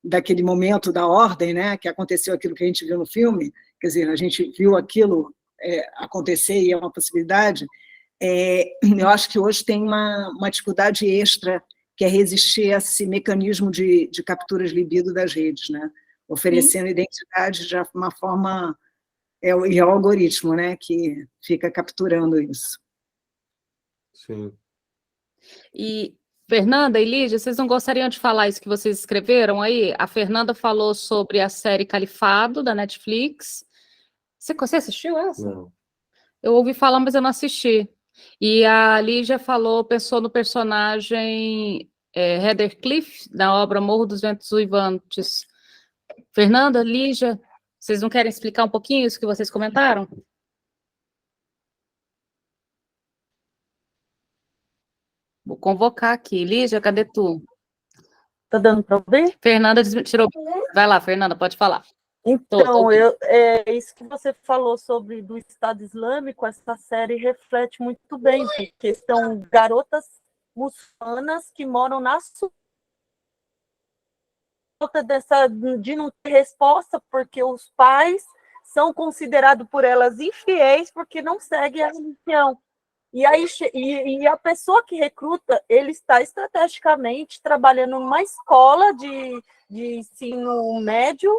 daquele momento da ordem, né, que aconteceu aquilo que a gente viu no filme, quer dizer, a gente viu aquilo acontecer, e é uma possibilidade, eu acho que hoje tem uma dificuldade extra, que é resistir a esse mecanismo de capturas libido das redes, né? Oferecendo identidade de uma forma... E é o algoritmo, né, que fica capturando isso. Sim. E, Fernanda e Lígia, vocês não gostariam de falar isso que vocês escreveram aí? A Fernanda falou sobre a série Califado, da Netflix. Você assistiu essa? Não. Eu ouvi falar, mas eu não assisti. E a Lígia pensou no personagem Heather Cliff, da obra Morro dos Ventos Uivantes. Fernanda, Lígia, vocês não querem explicar um pouquinho isso que vocês comentaram? Vou convocar aqui. Lígia, cadê tu? Tá dando para ouvir? Fernanda tirou. Vai lá, Fernanda, pode falar. Então, isso que você falou sobre do Estado Islâmico, essa série reflete muito bem, porque são garotas muçulmanas que moram na de não ter resposta, porque os pais são considerados por elas infiéis porque não seguem a religião. E aí a pessoa que recruta, ele está estrategicamente trabalhando numa escola de ensino médio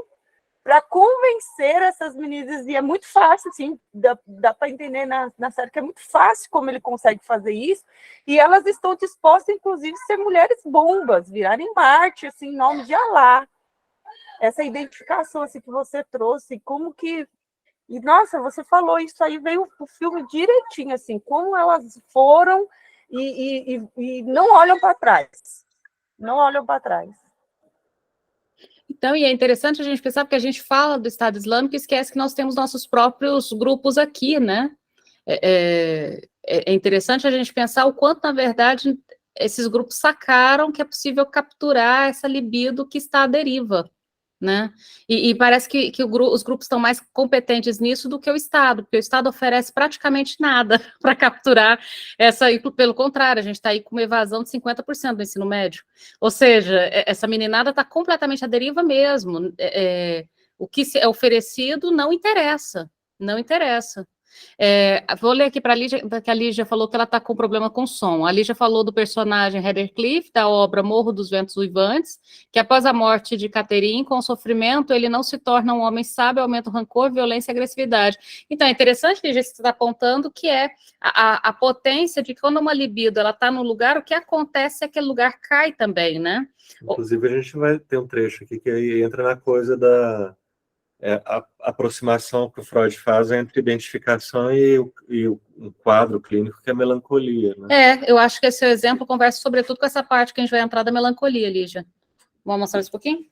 para convencer essas meninas, e é muito fácil, assim, dá para entender na série que é muito fácil como ele consegue fazer isso, e elas estão dispostas, inclusive, a ser mulheres bombas, virarem Marte, assim, em nome de Alá. Essa identificação, assim, que você trouxe, como que... E, nossa, você falou isso aí, veio o filme direitinho, assim, como elas foram e não olham para trás. Não olham para trás. Então, e é interessante a gente pensar, porque a gente fala do Estado Islâmico e esquece que nós temos nossos próprios grupos aqui, né? É interessante a gente pensar o quanto, na verdade, esses grupos sacaram que é possível capturar essa libido que está à deriva, né? E parece que os grupos estão mais competentes nisso do que o Estado, porque o Estado oferece praticamente nada para capturar essa, e pelo contrário, a gente está aí com uma evasão de 50% do ensino médio. Ou seja, essa meninada está completamente à deriva mesmo. O que é oferecido não interessa, não interessa. Vou ler aqui para a Lígia, que a Lígia falou que ela está com problema com som. A Lígia falou do personagem Heather Cliff, da obra Morro dos Ventos Uivantes, que após a morte de Catherine, com o sofrimento, ele não se torna um homem sábio, aumenta o rancor, violência e agressividade. Então, é interessante, Lígia, que você está apontando que é a potência de que quando uma libido está no lugar, o que acontece é que aquele lugar cai também, né? Inclusive, a gente vai ter um trecho aqui que aí entra na coisa da a aproximação que o Freud faz entre identificação e um quadro clínico que é a melancolia, né? Eu acho que esse exemplo conversa sobretudo com essa parte que a gente vai entrar da melancolia, Lígia. Vamos mostrar isso um pouquinho?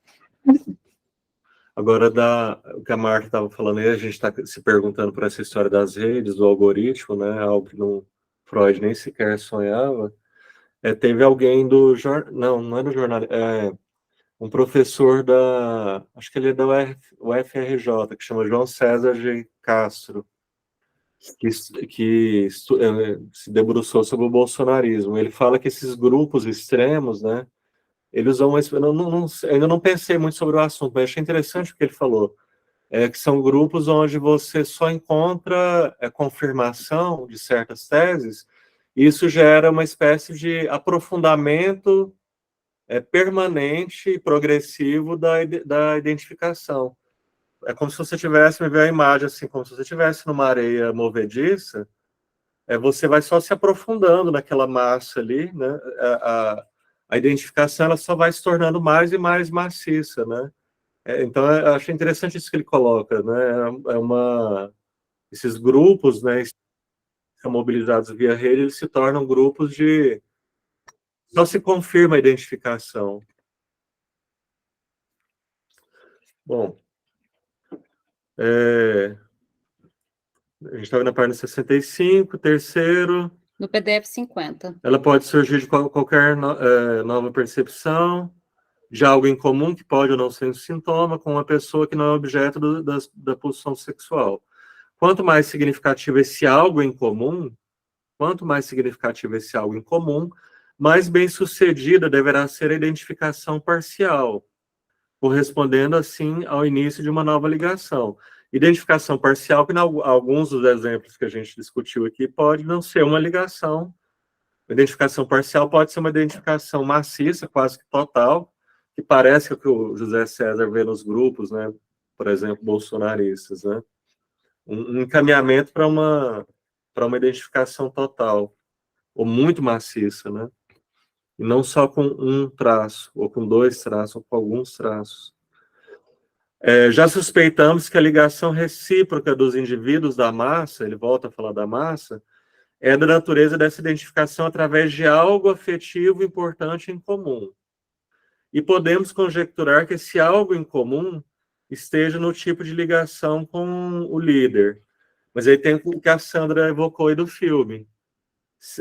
Agora, o que a Marta estava falando aí, a gente está se perguntando por essa história das redes, do algoritmo, né? Algo que Freud nem sequer sonhava. Teve alguém não é do jornal, um professor acho que ele é da UFRJ, que chama João César G. Castro, que se debruçou sobre o bolsonarismo. Ele fala que esses grupos extremos, né, eles usam ainda não pensei muito sobre o assunto, mas achei interessante o que ele falou, que são grupos onde você só encontra confirmação de certas teses, e isso gera uma espécie de aprofundamento permanente e progressivo da identificação. É como se você tivesse, me ver a imagem assim, como se você estivesse numa areia movediça, você vai só se aprofundando naquela massa ali, né? A identificação ela só vai se tornando mais e mais maciça, né? Então, eu achei interessante isso que ele coloca, né? Esses grupos, né, que são mobilizados via rede, eles se tornam grupos de... Só se confirma a identificação. Bom, a gente está na página 65, terceiro. No PDF 50. Ela pode surgir de qualquer nova percepção, de algo em comum, que pode ou não ser um sintoma, com uma pessoa que não é objeto da pulsão sexual. Quanto mais significativo esse algo em comum, mais bem-sucedida deverá ser a identificação parcial, correspondendo, assim, ao início de uma nova ligação. Identificação parcial, que em alguns dos exemplos que a gente discutiu aqui, pode não ser uma ligação. A identificação parcial pode ser uma identificação maciça, quase que total, que parece o que o José César vê nos grupos, né? Por exemplo, bolsonaristas, né? Um encaminhamento para uma identificação total, ou muito maciça, né? E não só com um traço, ou com dois traços, ou com alguns traços. Já suspeitamos que a ligação recíproca dos indivíduos da massa, ele volta a falar da massa, é da natureza dessa identificação através de algo afetivo importante em comum. E podemos conjecturar que esse algo em comum esteja no tipo de ligação com o líder. Mas aí tem o que a Sandra evocou aí do filme.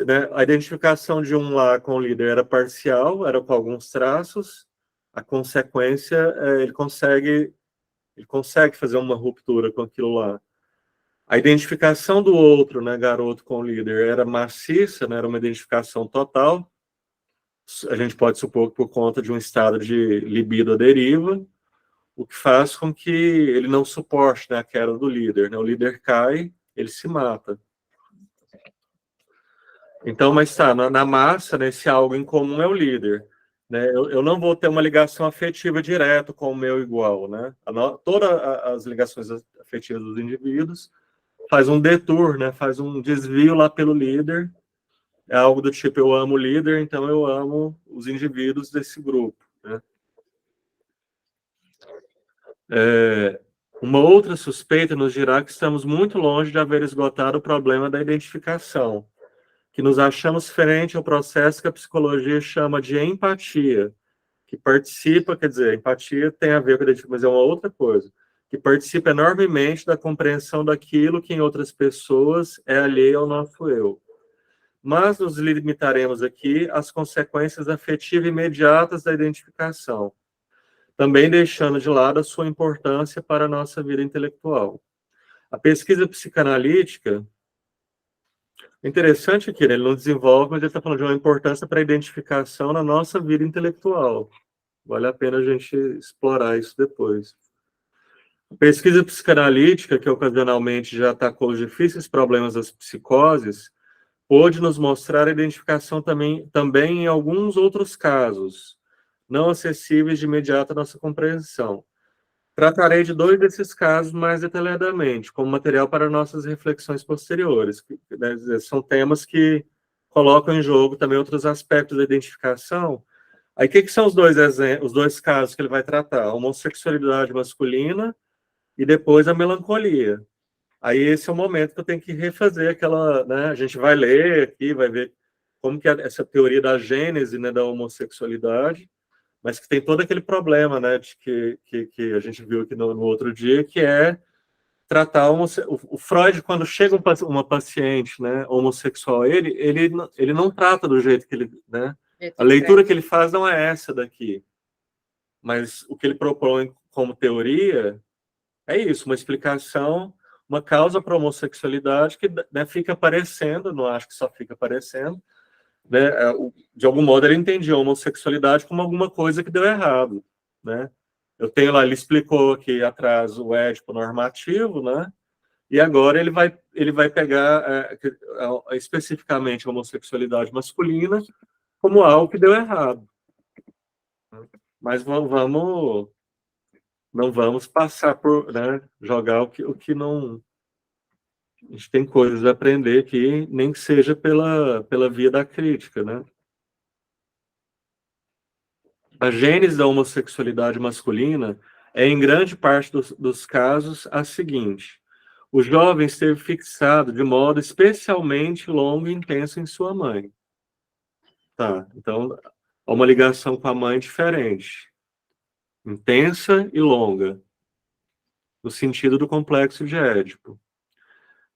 Né? A identificação de um lá com o líder era parcial, era com alguns traços. A consequência, ele consegue fazer uma ruptura com aquilo lá. A identificação do outro, né, garoto com o líder, era maciça, né, era uma identificação total. A gente pode supor que por conta de um estado de libido à deriva, o que faz com que ele não suporte, né, a queda do líder. Né? O líder cai, ele se mata. Então, mas tá, na massa, né, esse algo em comum é o líder. Né? Eu não vou ter uma ligação afetiva direta com o meu igual. Né? Todas as ligações afetivas dos indivíduos faz um detour, né? Faz um desvio lá pelo líder. É algo do tipo, eu amo o líder, então eu amo os indivíduos desse grupo. Né? Uma outra suspeita nos dirá que estamos muito longe de haver esgotado o problema da identificação, que nos achamos frente ao processo que a psicologia chama de empatia, que participa, quer dizer, empatia tem a ver com a identificação, mas é uma outra coisa, que participa enormemente da compreensão daquilo que em outras pessoas é alheio ao nosso eu. Mas nos limitaremos aqui às consequências afetivas imediatas da identificação, também deixando de lado a sua importância para a nossa vida intelectual. A pesquisa psicanalítica, interessante aqui, né? Ele não desenvolve, mas ele está falando de uma importância para a identificação na nossa vida intelectual. Vale a pena a gente explorar isso depois. A pesquisa psicanalítica, que ocasionalmente já atacou os difíceis problemas das psicoses, pôde nos mostrar a identificação também em alguns outros casos, não acessíveis de imediato à nossa compreensão. Tratarei de 2 desses casos mais detalhadamente, como material para nossas reflexões posteriores. Né, são temas que colocam em jogo também outros aspectos da identificação. Aí, o que são os dois casos que ele vai tratar? A homossexualidade masculina e depois a melancolia. Aí esse é o momento que eu tenho que refazer aquela, né, a gente vai ler aqui, vai ver como que é essa teoria da gênese, né, da homossexualidade, mas que tem todo aquele problema, né, de que a gente viu aqui no outro dia, que é tratar o Freud, quando chega uma paciente, né, homossexual, ele não trata do jeito que ele, né, a leitura que ele faz não é essa daqui, mas o que ele propõe como teoria é isso, uma explicação, uma causa para a homossexualidade que, né, fica aparecendo, não acho que só fica aparecendo, né, de algum modo ele entendia a homossexualidade como alguma coisa que deu errado, né? Eu tenho lá, ele explicou aqui atrás o édipo normativo, né? E agora ele vai pegar especificamente a homossexualidade masculina como algo que deu errado. Mas não vamos passar por, né, jogar o que não... A gente tem coisas a aprender aqui, nem que seja pela via da crítica, né? A gênese da homossexualidade masculina é, em grande parte dos casos, a seguinte: o jovem esteve fixado de modo especialmente longo e intenso em sua mãe. Tá, então, há uma ligação com a mãe diferente. Intensa e longa, no sentido do complexo de Édipo.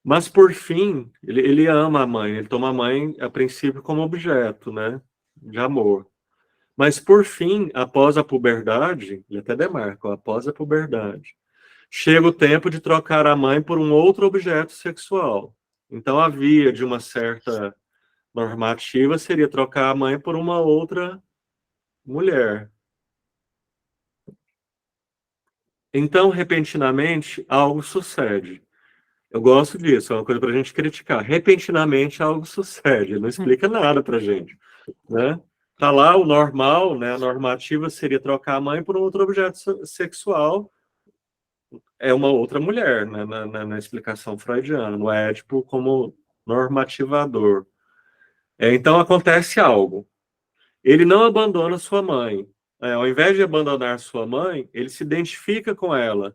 Mas, por fim, ele ama a mãe, ele toma a mãe, a princípio, como objeto, né, de amor. Mas, por fim, após a puberdade, ele até demarca, após a puberdade, chega o tempo de trocar a mãe por um outro objeto sexual. Então, a via de uma certa normativa seria trocar a mãe por uma outra mulher. Então, repentinamente, algo sucede. Eu gosto disso, é uma coisa para a gente criticar. Repentinamente, algo sucede, não explica nada para a gente, né? Tá lá o normal, né? A normativa seria trocar a mãe por um outro objeto sexual, é uma outra mulher, né? Na explicação freudiana, no Édipo como normativador. Então, acontece algo. Ele não abandona sua mãe. Ao invés de abandonar sua mãe, ele se identifica com ela,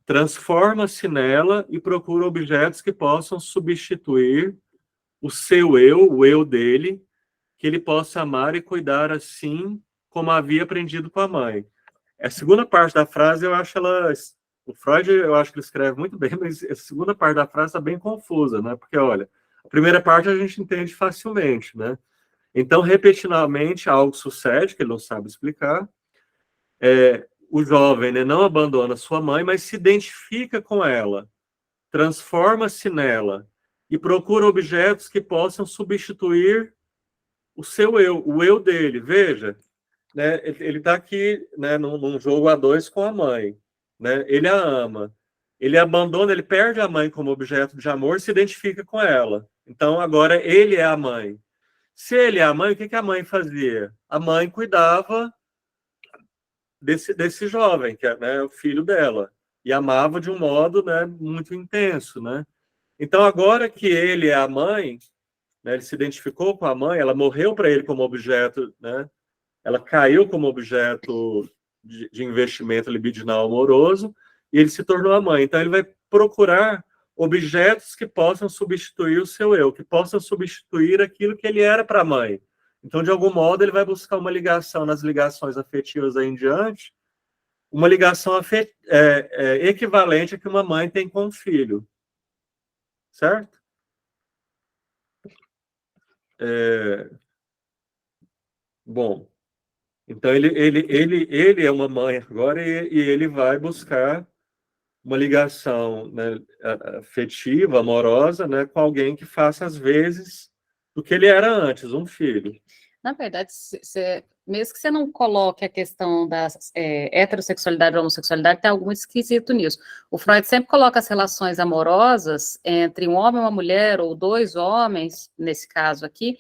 transforma-se nela e procura objetos que possam substituir o seu eu, o eu dele, que ele possa amar e cuidar assim como havia aprendido com a mãe. A segunda parte da frase, eu acho ela... O Freud, eu acho que ele escreve muito bem, mas a segunda parte da frase está bem confusa, né? Porque, olha, a primeira parte a gente entende facilmente, né? Então, repetidamente, algo sucede, que ele não sabe explicar. O jovem, né, não abandona sua mãe, mas se identifica com ela, transforma-se nela e procura objetos que possam substituir o seu eu, o eu dele. Veja, né, ele está aqui, né, num jogo a dois com a mãe. Né? Ele a ama. Ele abandona, ele perde a mãe como objeto de amor e se identifica com ela. Então, agora, ele é a mãe. Se ele é a mãe, o que a mãe fazia? A mãe cuidava desse jovem, que é, né, o filho dela, e amava de um modo, né, muito intenso. Né? Então, agora que ele é a mãe, né, ele se identificou com a mãe, ela morreu para ele como objeto, né, ela caiu como objeto de investimento libidinal amoroso, e ele se tornou a mãe. Então, ele vai procurar objetos que possam substituir o seu eu, que possam substituir aquilo que ele era para a mãe. Então, de algum modo, ele vai buscar uma ligação nas ligações afetivas aí em diante, uma ligação equivalente a que uma mãe tem com o filho. Certo? Bom, então ele é uma mãe agora e ele vai buscar uma ligação, né, afetiva, amorosa, né, com alguém que faça as vezes do que ele era antes, um filho. Na verdade, mesmo que você não coloque a questão da heterossexualidade ou homossexualidade, tem algo muito esquisito nisso. O Freud sempre coloca as relações amorosas entre um homem e uma mulher, ou dois homens, nesse caso aqui,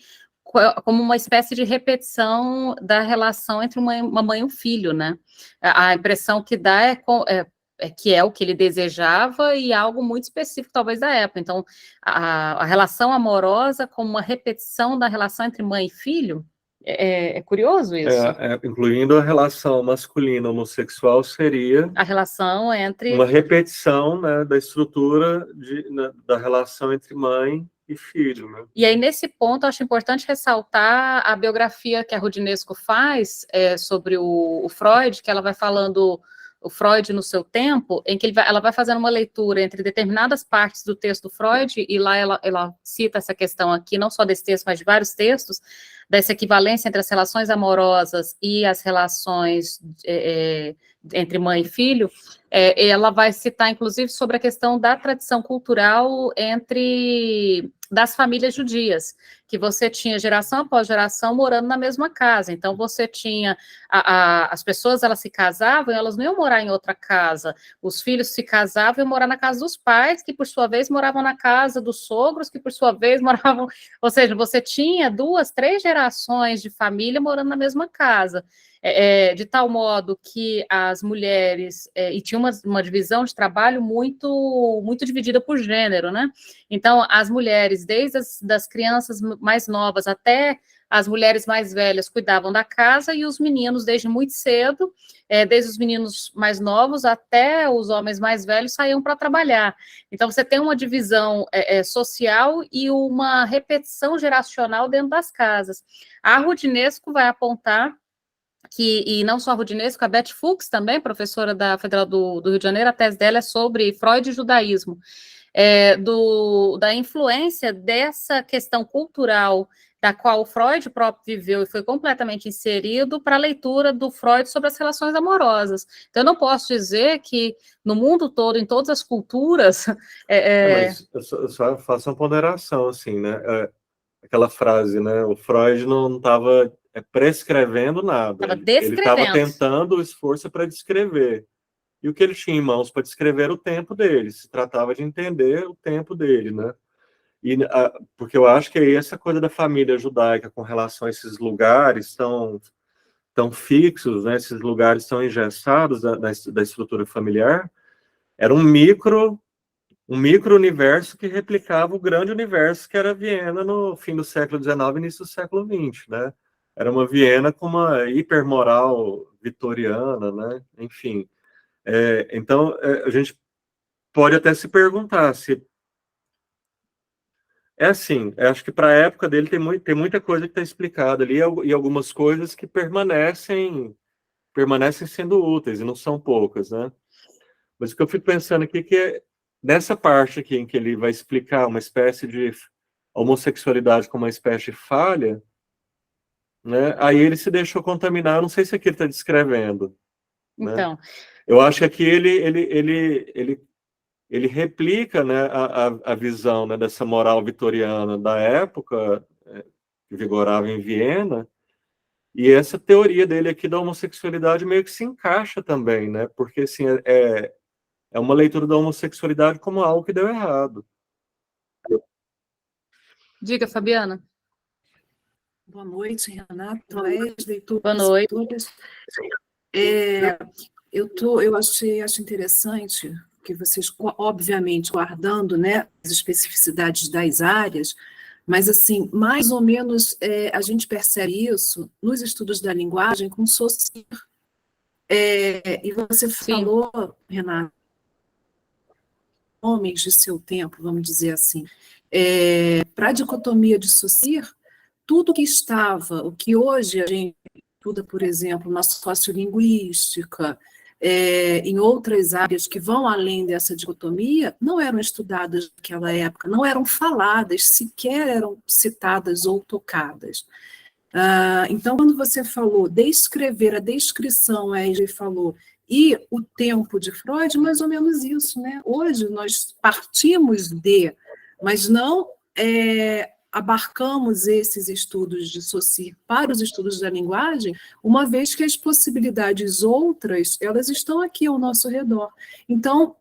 como uma espécie de repetição da relação entre uma mãe e um filho, né? A impressão que dá que é o que ele desejava e algo muito específico, talvez, da época. Então, a relação amorosa como uma repetição da relação entre mãe e filho, é curioso isso. Incluindo a relação masculina homossexual, seria a relação entre... uma repetição, né, da estrutura da relação entre mãe e filho. Né? E aí, nesse ponto, eu acho importante ressaltar a biografia que a Rudinesco faz sobre o Freud, que ela vai falando o Freud no seu tempo, em que ela vai fazendo uma leitura entre determinadas partes do texto do Freud, e lá ela cita essa questão aqui, não só desse texto, mas de vários textos, dessa equivalência entre as relações amorosas e as relações entre mãe e filho. Ela vai citar, inclusive, sobre a questão da tradição cultural das famílias judias, que você tinha geração após geração morando na mesma casa. Então, você tinha as pessoas, elas se casavam, elas não iam morar em outra casa. Os filhos se casavam e iam morar na casa dos pais, que, por sua vez, moravam na casa dos sogros, que, por sua vez, moravam... Ou seja, você tinha 2, 3 gerações de família morando na mesma casa. De tal modo que as mulheres, e tinha uma divisão de trabalho muito, muito dividida por gênero, né? Então, as mulheres, desde das crianças mais novas até as mulheres mais velhas, cuidavam da casa, e os meninos, desde muito cedo, desde os meninos mais novos até os homens mais velhos, saíam para trabalhar. Então, você tem uma divisão social e uma repetição geracional dentro das casas. A Rudinesco vai apontar e não só a Rudinesco, a Beth Fuchs também, professora da Federal do Rio de Janeiro, a tese dela é sobre Freud e judaísmo, da influência dessa questão cultural da qual o Freud próprio viveu e foi completamente inserido para a leitura do Freud sobre as relações amorosas. Então, eu não posso dizer que no mundo todo, em todas as culturas... Mas eu só faço uma ponderação, assim, né? Aquela frase, né? O Freud não estava prescrevendo nada. Estava descrevendo. Ele estava tentando o esforço para descrever. e o que ele tinha em mãos para descrever o tempo dele, se tratava de entender o tempo dele, né? Porque eu acho que aí essa coisa da família judaica com relação a esses lugares tão fixos, né, esses lugares tão engessados da estrutura familiar, era um micro-universo que replicava o grande universo que era Viena no fim do século XIX e início do século XX, né? Era uma Viena com uma hipermoral vitoriana, né? Enfim. Então, a gente pode até se perguntar se... assim, acho que para a época dele tem muita coisa que está explicada ali e algumas coisas que permanecem sendo úteis, e não são poucas, né? Mas o que eu fico pensando aqui é que nessa parte aqui em que ele vai explicar uma espécie de homossexualidade como uma espécie de falha, né? Aí ele se deixou contaminar, eu não sei se aqui ele está descrevendo, né? Então, Eu acho que aqui ele replica, né, a visão, né, dessa moral vitoriana da época, que vigorava em Viena, e essa teoria dele aqui da homossexualidade meio que se encaixa também, né? Porque assim, é uma leitura da homossexualidade como algo que deu errado. diga, Fabiana. Boa noite, Renata, Wesley, todos Boa noite. todas. Eu acho interessante que vocês, obviamente, guardando, né, as especificidades das áreas, mas, assim, mais ou menos a gente percebe isso nos estudos da linguagem com Saussure. E você falou, Renata, homens de seu tempo, vamos dizer assim. Para a dicotomia de Saussure, tudo que estava, o que hoje a gente estuda, por exemplo, na sociolinguística, em outras áreas que vão além dessa dicotomia, não eram estudadas naquela época, não eram faladas, sequer eram citadas ou tocadas. Então, quando você falou descrever, a descrição, a Wesley falou, e o tempo de Freud, mais ou menos isso, né? Hoje nós partimos mas não abarcamos esses estudos de Saussure para os estudos da linguagem, uma vez que as possibilidades outras, elas estão aqui ao nosso redor. Então,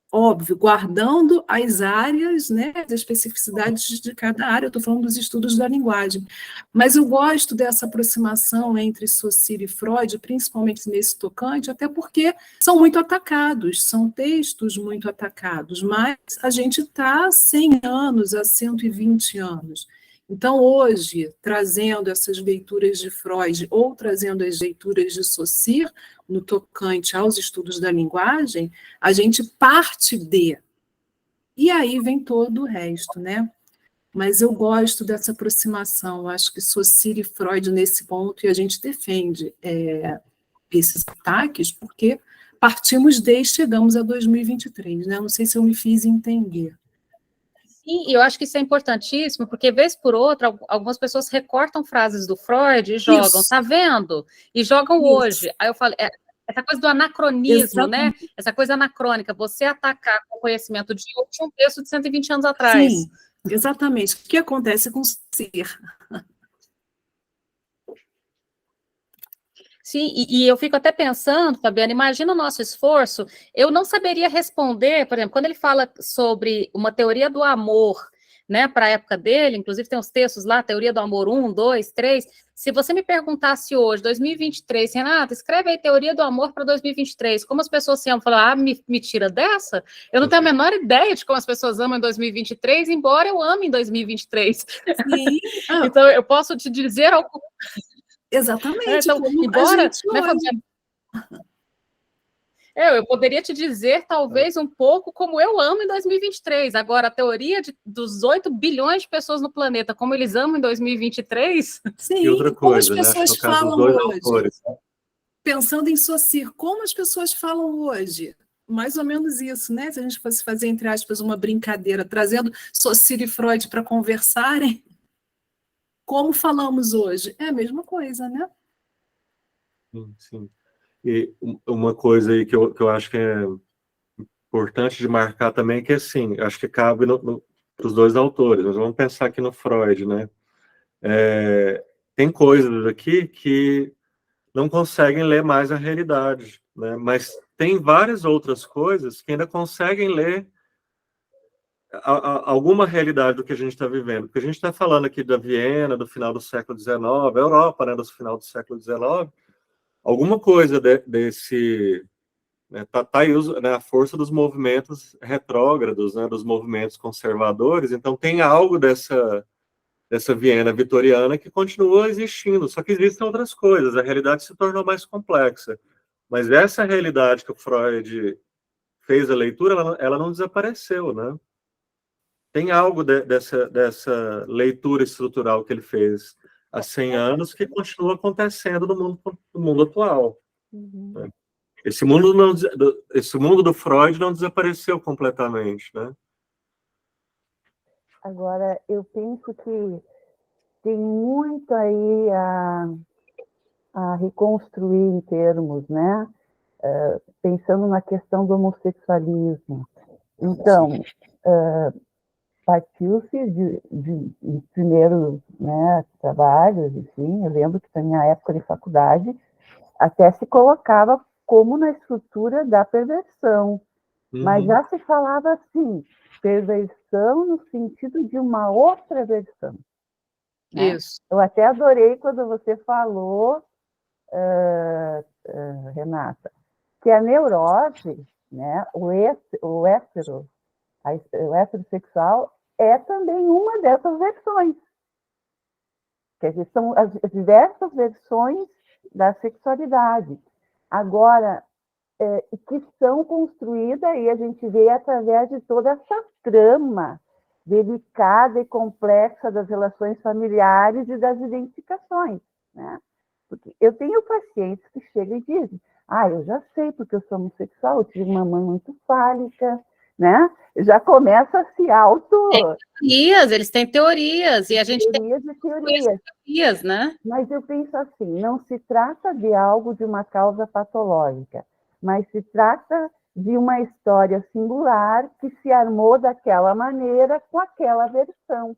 óbvio, guardando as áreas, né, as especificidades de cada área, eu estou falando dos estudos da linguagem, mas eu gosto dessa aproximação entre Saussure e Freud, principalmente nesse tocante, até porque são muito atacados, são textos muito atacados, mas a gente está há 100 anos, há 120 anos. Então, hoje, trazendo essas leituras de Freud ou trazendo as leituras de Saussure, no tocante aos estudos da linguagem, a gente parte e aí vem todo o resto, né? Mas eu gosto dessa aproximação, eu acho que Saussure e Freud nesse ponto, e a gente defende esses ataques, porque partimos e chegamos a 2023, né? Não sei se eu me fiz entender. E eu acho que isso é importantíssimo, porque, vez por outra, algumas pessoas recortam frases do Freud e jogam, tá vendo? E jogam hoje. Aí eu falo, essa coisa do anacronismo, Exatamente. né? Essa coisa anacrônica, você atacar com o conhecimento de hoje um texto de 120 anos atrás. Sim, exatamente. O que acontece com Saussure? Sim, e eu fico até pensando, Fabiana, imagina o nosso esforço, eu não saberia responder, por exemplo, quando ele fala sobre uma teoria do amor, né, para a época dele, inclusive tem uns textos lá, teoria do amor 1, 2, 3, se você me perguntasse hoje, 2023, Renata, escreve aí teoria do amor para 2023, como as pessoas se amam, falar, me tira dessa? Eu não tenho a menor ideia de como as pessoas amam em 2023, embora eu ame em 2023. Sim. Então, eu posso te dizer algo... Exatamente. Então, embora, né, Fabiana, eu poderia te dizer, talvez, um pouco como eu amo em 2023. Agora, a teoria dos 8 bilhões de pessoas no planeta, como eles amam em 2023... Sim, e outra coisa, como as pessoas né? falam Dois hoje. autores, né? Pensando em Saussure, como as pessoas falam hoje? Mais ou menos isso, né? Se a gente fosse fazer, entre aspas, uma brincadeira, trazendo Saussure e Freud para conversarem, como falamos hoje? É a mesma coisa, né? Sim. E uma coisa aí que eu acho que é importante de marcar também, que assim, acho que cabe para os dois autores, mas vamos pensar aqui no Freud, né? Tem coisas aqui que não conseguem ler mais a realidade, né? Mas tem várias outras coisas que ainda conseguem ler alguma realidade do que a gente está vivendo. Porque a gente está falando aqui da Viena, do final do século XIX, a Europa, né, do final do século XIX, alguma coisa desse... Né, tá aí né, a força dos movimentos retrógrados, né, dos movimentos conservadores, então tem algo dessa Viena vitoriana que continua existindo, só que existem outras coisas, a realidade se tornou mais complexa. Mas essa realidade que o Freud fez a leitura, ela não desapareceu, né? Tem algo dessa leitura estrutural que ele fez há 100 anos que continua acontecendo no mundo atual. Né? Esse mundo do Freud não desapareceu completamente, né? Agora, eu penso que tem muito aí a reconstruir em termos, né? Pensando na questão do homossexualismo. Então, partiu-se de primeiros, né, trabalhos, enfim, eu lembro que na minha época de faculdade até se colocava como na estrutura da perversão, mas já se falava assim, perversão no sentido de uma outra versão. Né? Isso. Eu até adorei quando você falou, Renata, que a neurose, né, o heterossexual é também uma dessas versões. Quer dizer, são as diversas versões da sexualidade. Agora, que são construídas, e a gente vê através de toda essa trama delicada e complexa das relações familiares e das identificações. Né? Porque eu tenho pacientes que chegam e dizem, eu já sei porque eu sou homossexual, eu tive uma mãe muito fálica, né? Já começa a se eles têm teorias, e a gente teorias tem e teorias, né? Mas eu penso assim, não se trata de algo de uma causa patológica, mas se trata de uma história singular que se armou daquela maneira com aquela versão.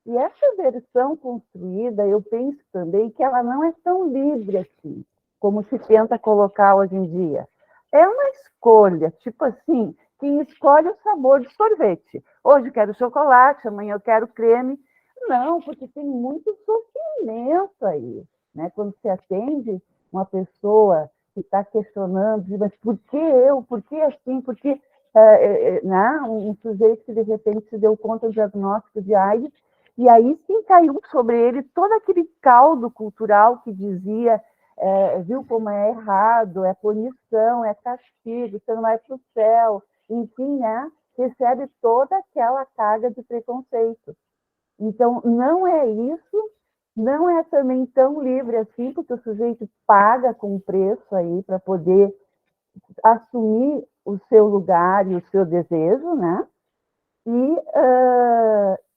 E essa versão construída, eu penso também que ela não é tão livre assim, como se tenta colocar hoje em dia. É uma escolha, tipo assim, quem escolhe o sabor de sorvete. Hoje eu quero chocolate, amanhã eu quero creme. Não, porque tem muito sofrimento aí. Né? Quando você atende uma pessoa que está questionando, mas por que eu? Por que assim? Por que né? Um sujeito que de repente se deu conta do diagnóstico de AIDS, e aí sim caiu sobre ele todo aquele caldo cultural que dizia, viu como é errado, é punição, é castigo, você não vai para o céu, enfim, né? Recebe toda aquela carga de preconceito. Então, não é isso, não é também tão livre assim, porque o sujeito paga com preço aí para poder assumir o seu lugar e o seu desejo, né? E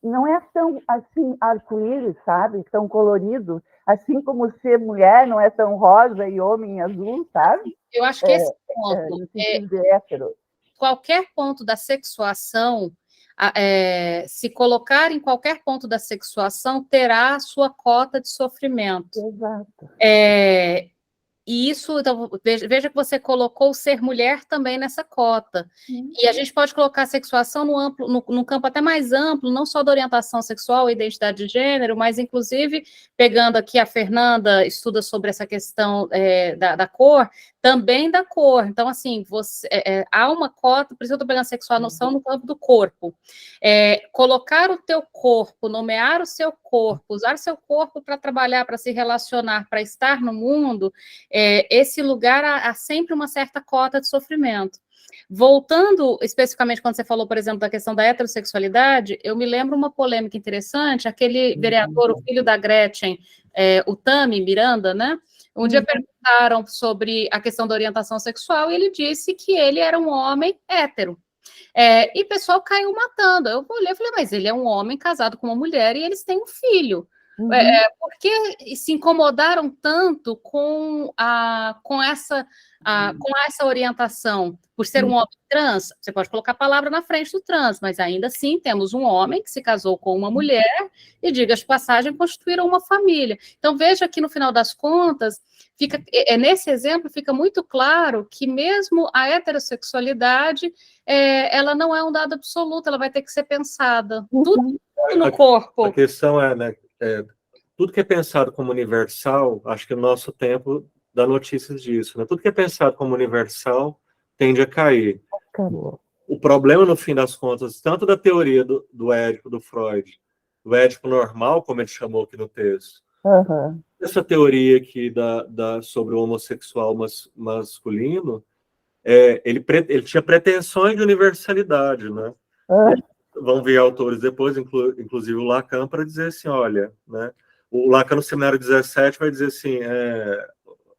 não é tão assim arco-íris, sabe? Tão colorido, assim como ser mulher não é tão rosa e homem azul, sabe? Eu acho que esse ponto no sentido de hétero. Qualquer ponto da sexuação, se colocar em qualquer ponto da sexuação, terá a sua cota de sofrimento. Exato. E isso, então, veja que você colocou o ser mulher também nessa cota. E a gente pode colocar a sexuação no campo até mais amplo, não só da orientação sexual e identidade de gênero, mas, inclusive, pegando aqui a Fernanda, estuda sobre essa questão da cor, também da cor. Então, assim, há uma cota, por isso eu estou pegando a sexuação no campo do corpo. Colocar o teu corpo, nomear o seu corpo, usar o seu corpo para trabalhar, para se relacionar, para estar no mundo, esse lugar há sempre uma certa cota de sofrimento. Voltando especificamente quando você falou, por exemplo, da questão da heterossexualidade, eu me lembro uma polêmica interessante, aquele vereador, o filho da Gretchen, o Tami Miranda, né? Um dia perguntaram sobre a questão da orientação sexual e ele disse que ele era um homem hétero. E o pessoal caiu matando. Eu olhei e falei, mas ele é um homem casado com uma mulher e eles têm um filho. Uhum. Por que se incomodaram tanto com essa orientação? Por ser um homem trans, você pode colocar a palavra na frente do trans, mas ainda assim temos um homem que se casou com uma mulher e, diga de passagem, constituíram uma família. Então, veja que, no final das contas, nesse exemplo fica muito claro que mesmo a heterossexualidade, ela não é um dado absoluto, ela vai ter que ser pensada. Tudo no corpo. A questão é, né, tudo que é pensado como universal, acho que o nosso tempo dá notícias disso, né? Tudo que é pensado como universal tende a cair. Acabou. O problema, no fim das contas, tanto da teoria do Édipo, do Freud, do Édipo normal, como ele chamou aqui no texto, essa teoria aqui sobre o homossexual masculino, ele tinha pretensões de universalidade, né? Vão vir autores depois, inclusive o Lacan, para dizer assim, olha, né? O Lacan, no Seminário 17, vai dizer assim,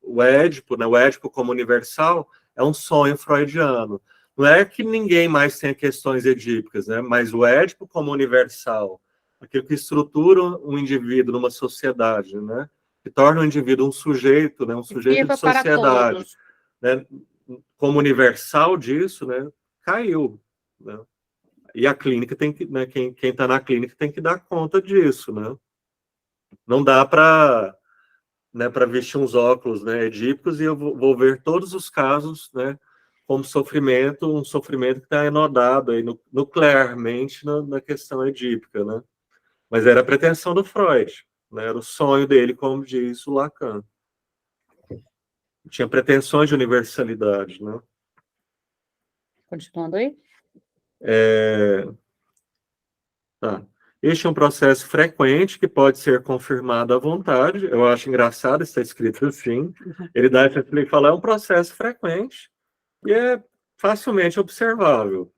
o Édipo, né, o Édipo como universal, é um sonho freudiano. Não é que ninguém mais tenha questões edípicas, né, mas o Édipo como universal, aquilo que estrutura um indivíduo numa sociedade, né, que torna o indivíduo um sujeito, né, um sujeito de sociedade, né, como universal disso, né, caiu, né? E a clínica tem que, né, quem está na clínica tem que dar conta disso, né? Não dá para, né, para vestir uns óculos, né, edípicos, e eu vou ver todos os casos, né, como sofrimento, um sofrimento que está enodado aí nuclearmente na questão edípica, né? Mas era a pretensão do Freud, né? Era o sonho dele, como diz o Lacan. Tinha pretensões de universalidade, né? Continuando aí. Tá. Este é um processo frequente que pode ser confirmado à vontade. Eu acho engraçado, está escrito assim. Ele dá essa explicação e fala, é um processo frequente e é facilmente observável.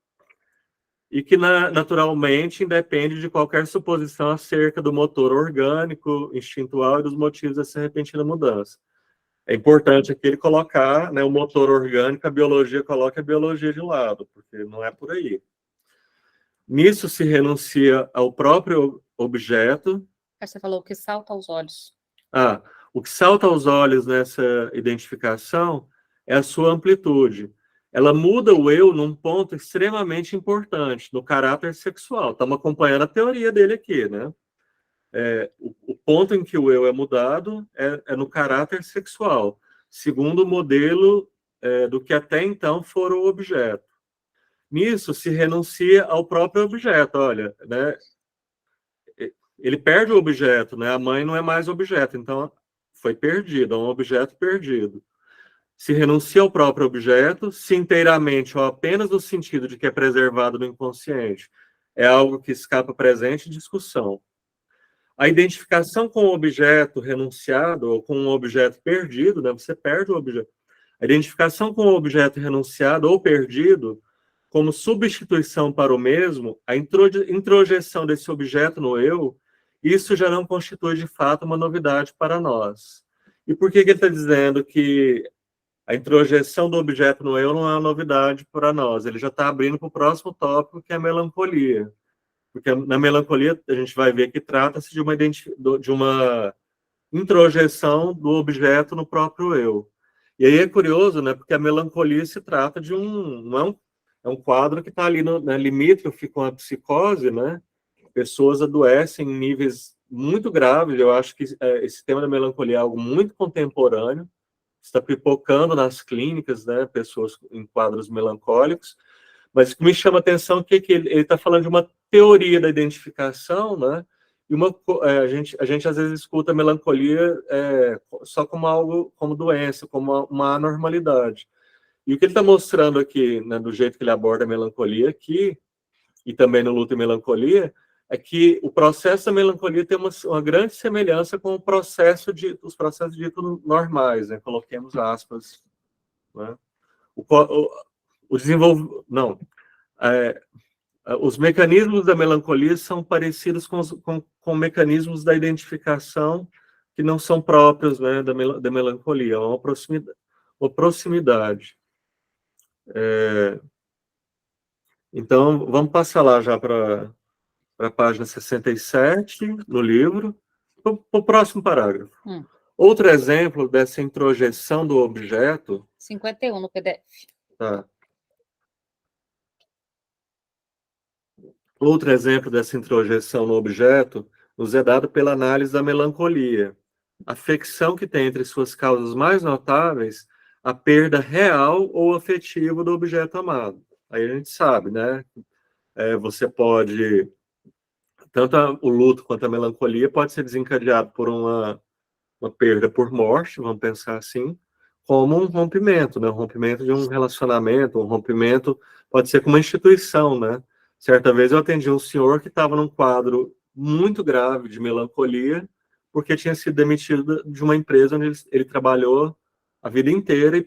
E que naturalmente independe de qualquer suposição acerca do motor orgânico, instintual e dos motivos dessa repentina mudança. É importante aqui ele colocar, né, o motor orgânico, a biologia coloca a biologia de lado, porque não é por aí. Nisso se renuncia ao próprio objeto. Você falou que salta aos olhos. O que salta aos olhos nessa identificação é a sua amplitude. Ela muda o eu num ponto extremamente importante, no caráter sexual. Estamos acompanhando a teoria dele aqui, né? O ponto em que o eu é mudado é no caráter sexual, segundo o modelo do que até então fora o objeto. Nisso se renuncia ao próprio objeto. Olha, né? Ele perde o objeto, né? A mãe não é mais objeto, então foi perdido, é um objeto perdido. Se renuncia ao próprio objeto, se inteiramente ou apenas no sentido de que é preservado no inconsciente, é algo que escapa presente discussão. A identificação com o objeto renunciado ou com um objeto perdido, né? Você perde o objeto. A identificação com o objeto renunciado ou perdido como substituição para o mesmo, a introjeção desse objeto no eu, isso já não constitui de fato uma novidade para nós. E por que ele está dizendo que a introjeção do objeto no eu não é uma novidade para nós? Ele já está abrindo para o próximo tópico, que é a melancolia. Porque na melancolia a gente vai ver que trata-se de uma introjeção do objeto no próprio eu. E aí é curioso, né? Porque a melancolia se trata de não é um quadro que está ali né, limítrofe com a psicose, né? Pessoas adoecem em níveis muito graves. Eu acho que esse tema da melancolia é algo muito contemporâneo. Está pipocando nas clínicas, né? Pessoas em quadros melancólicos. Mas o que me chama a atenção é que ele está falando de uma teoria da identificação, né? E a gente às vezes escuta a melancolia só como algo, como doença, como uma anormalidade. E o que ele está mostrando aqui, né, do jeito que ele aborda a melancolia aqui, e também no Luto e Melancolia, é que o processo da melancolia tem uma grande semelhança com os processos ditos normais, né? Coloquemos aspas. Né? Os mecanismos da melancolia são parecidos com mecanismos da identificação que não são próprios, né, da melancolia, uma proximidade. Então, vamos passar lá já para a página 67 no livro, o próximo parágrafo. Hum. Outro exemplo dessa introjeção do objeto... 51 no PDF. Tá. Outro exemplo dessa introjeção no objeto nos é dado pela análise da melancolia. A afecção que tem entre suas causas mais notáveis a perda real ou afetiva do objeto amado. Aí a gente sabe, né? Você pode... Tanto o luto quanto a melancolia pode ser desencadeado por uma perda por morte, vamos pensar assim, como um rompimento, né? Um rompimento de um relacionamento, um rompimento pode ser com uma instituição, né? Certa vez eu atendi um senhor que estava num quadro muito grave de melancolia, porque tinha sido demitido de uma empresa onde ele trabalhou a vida inteira, e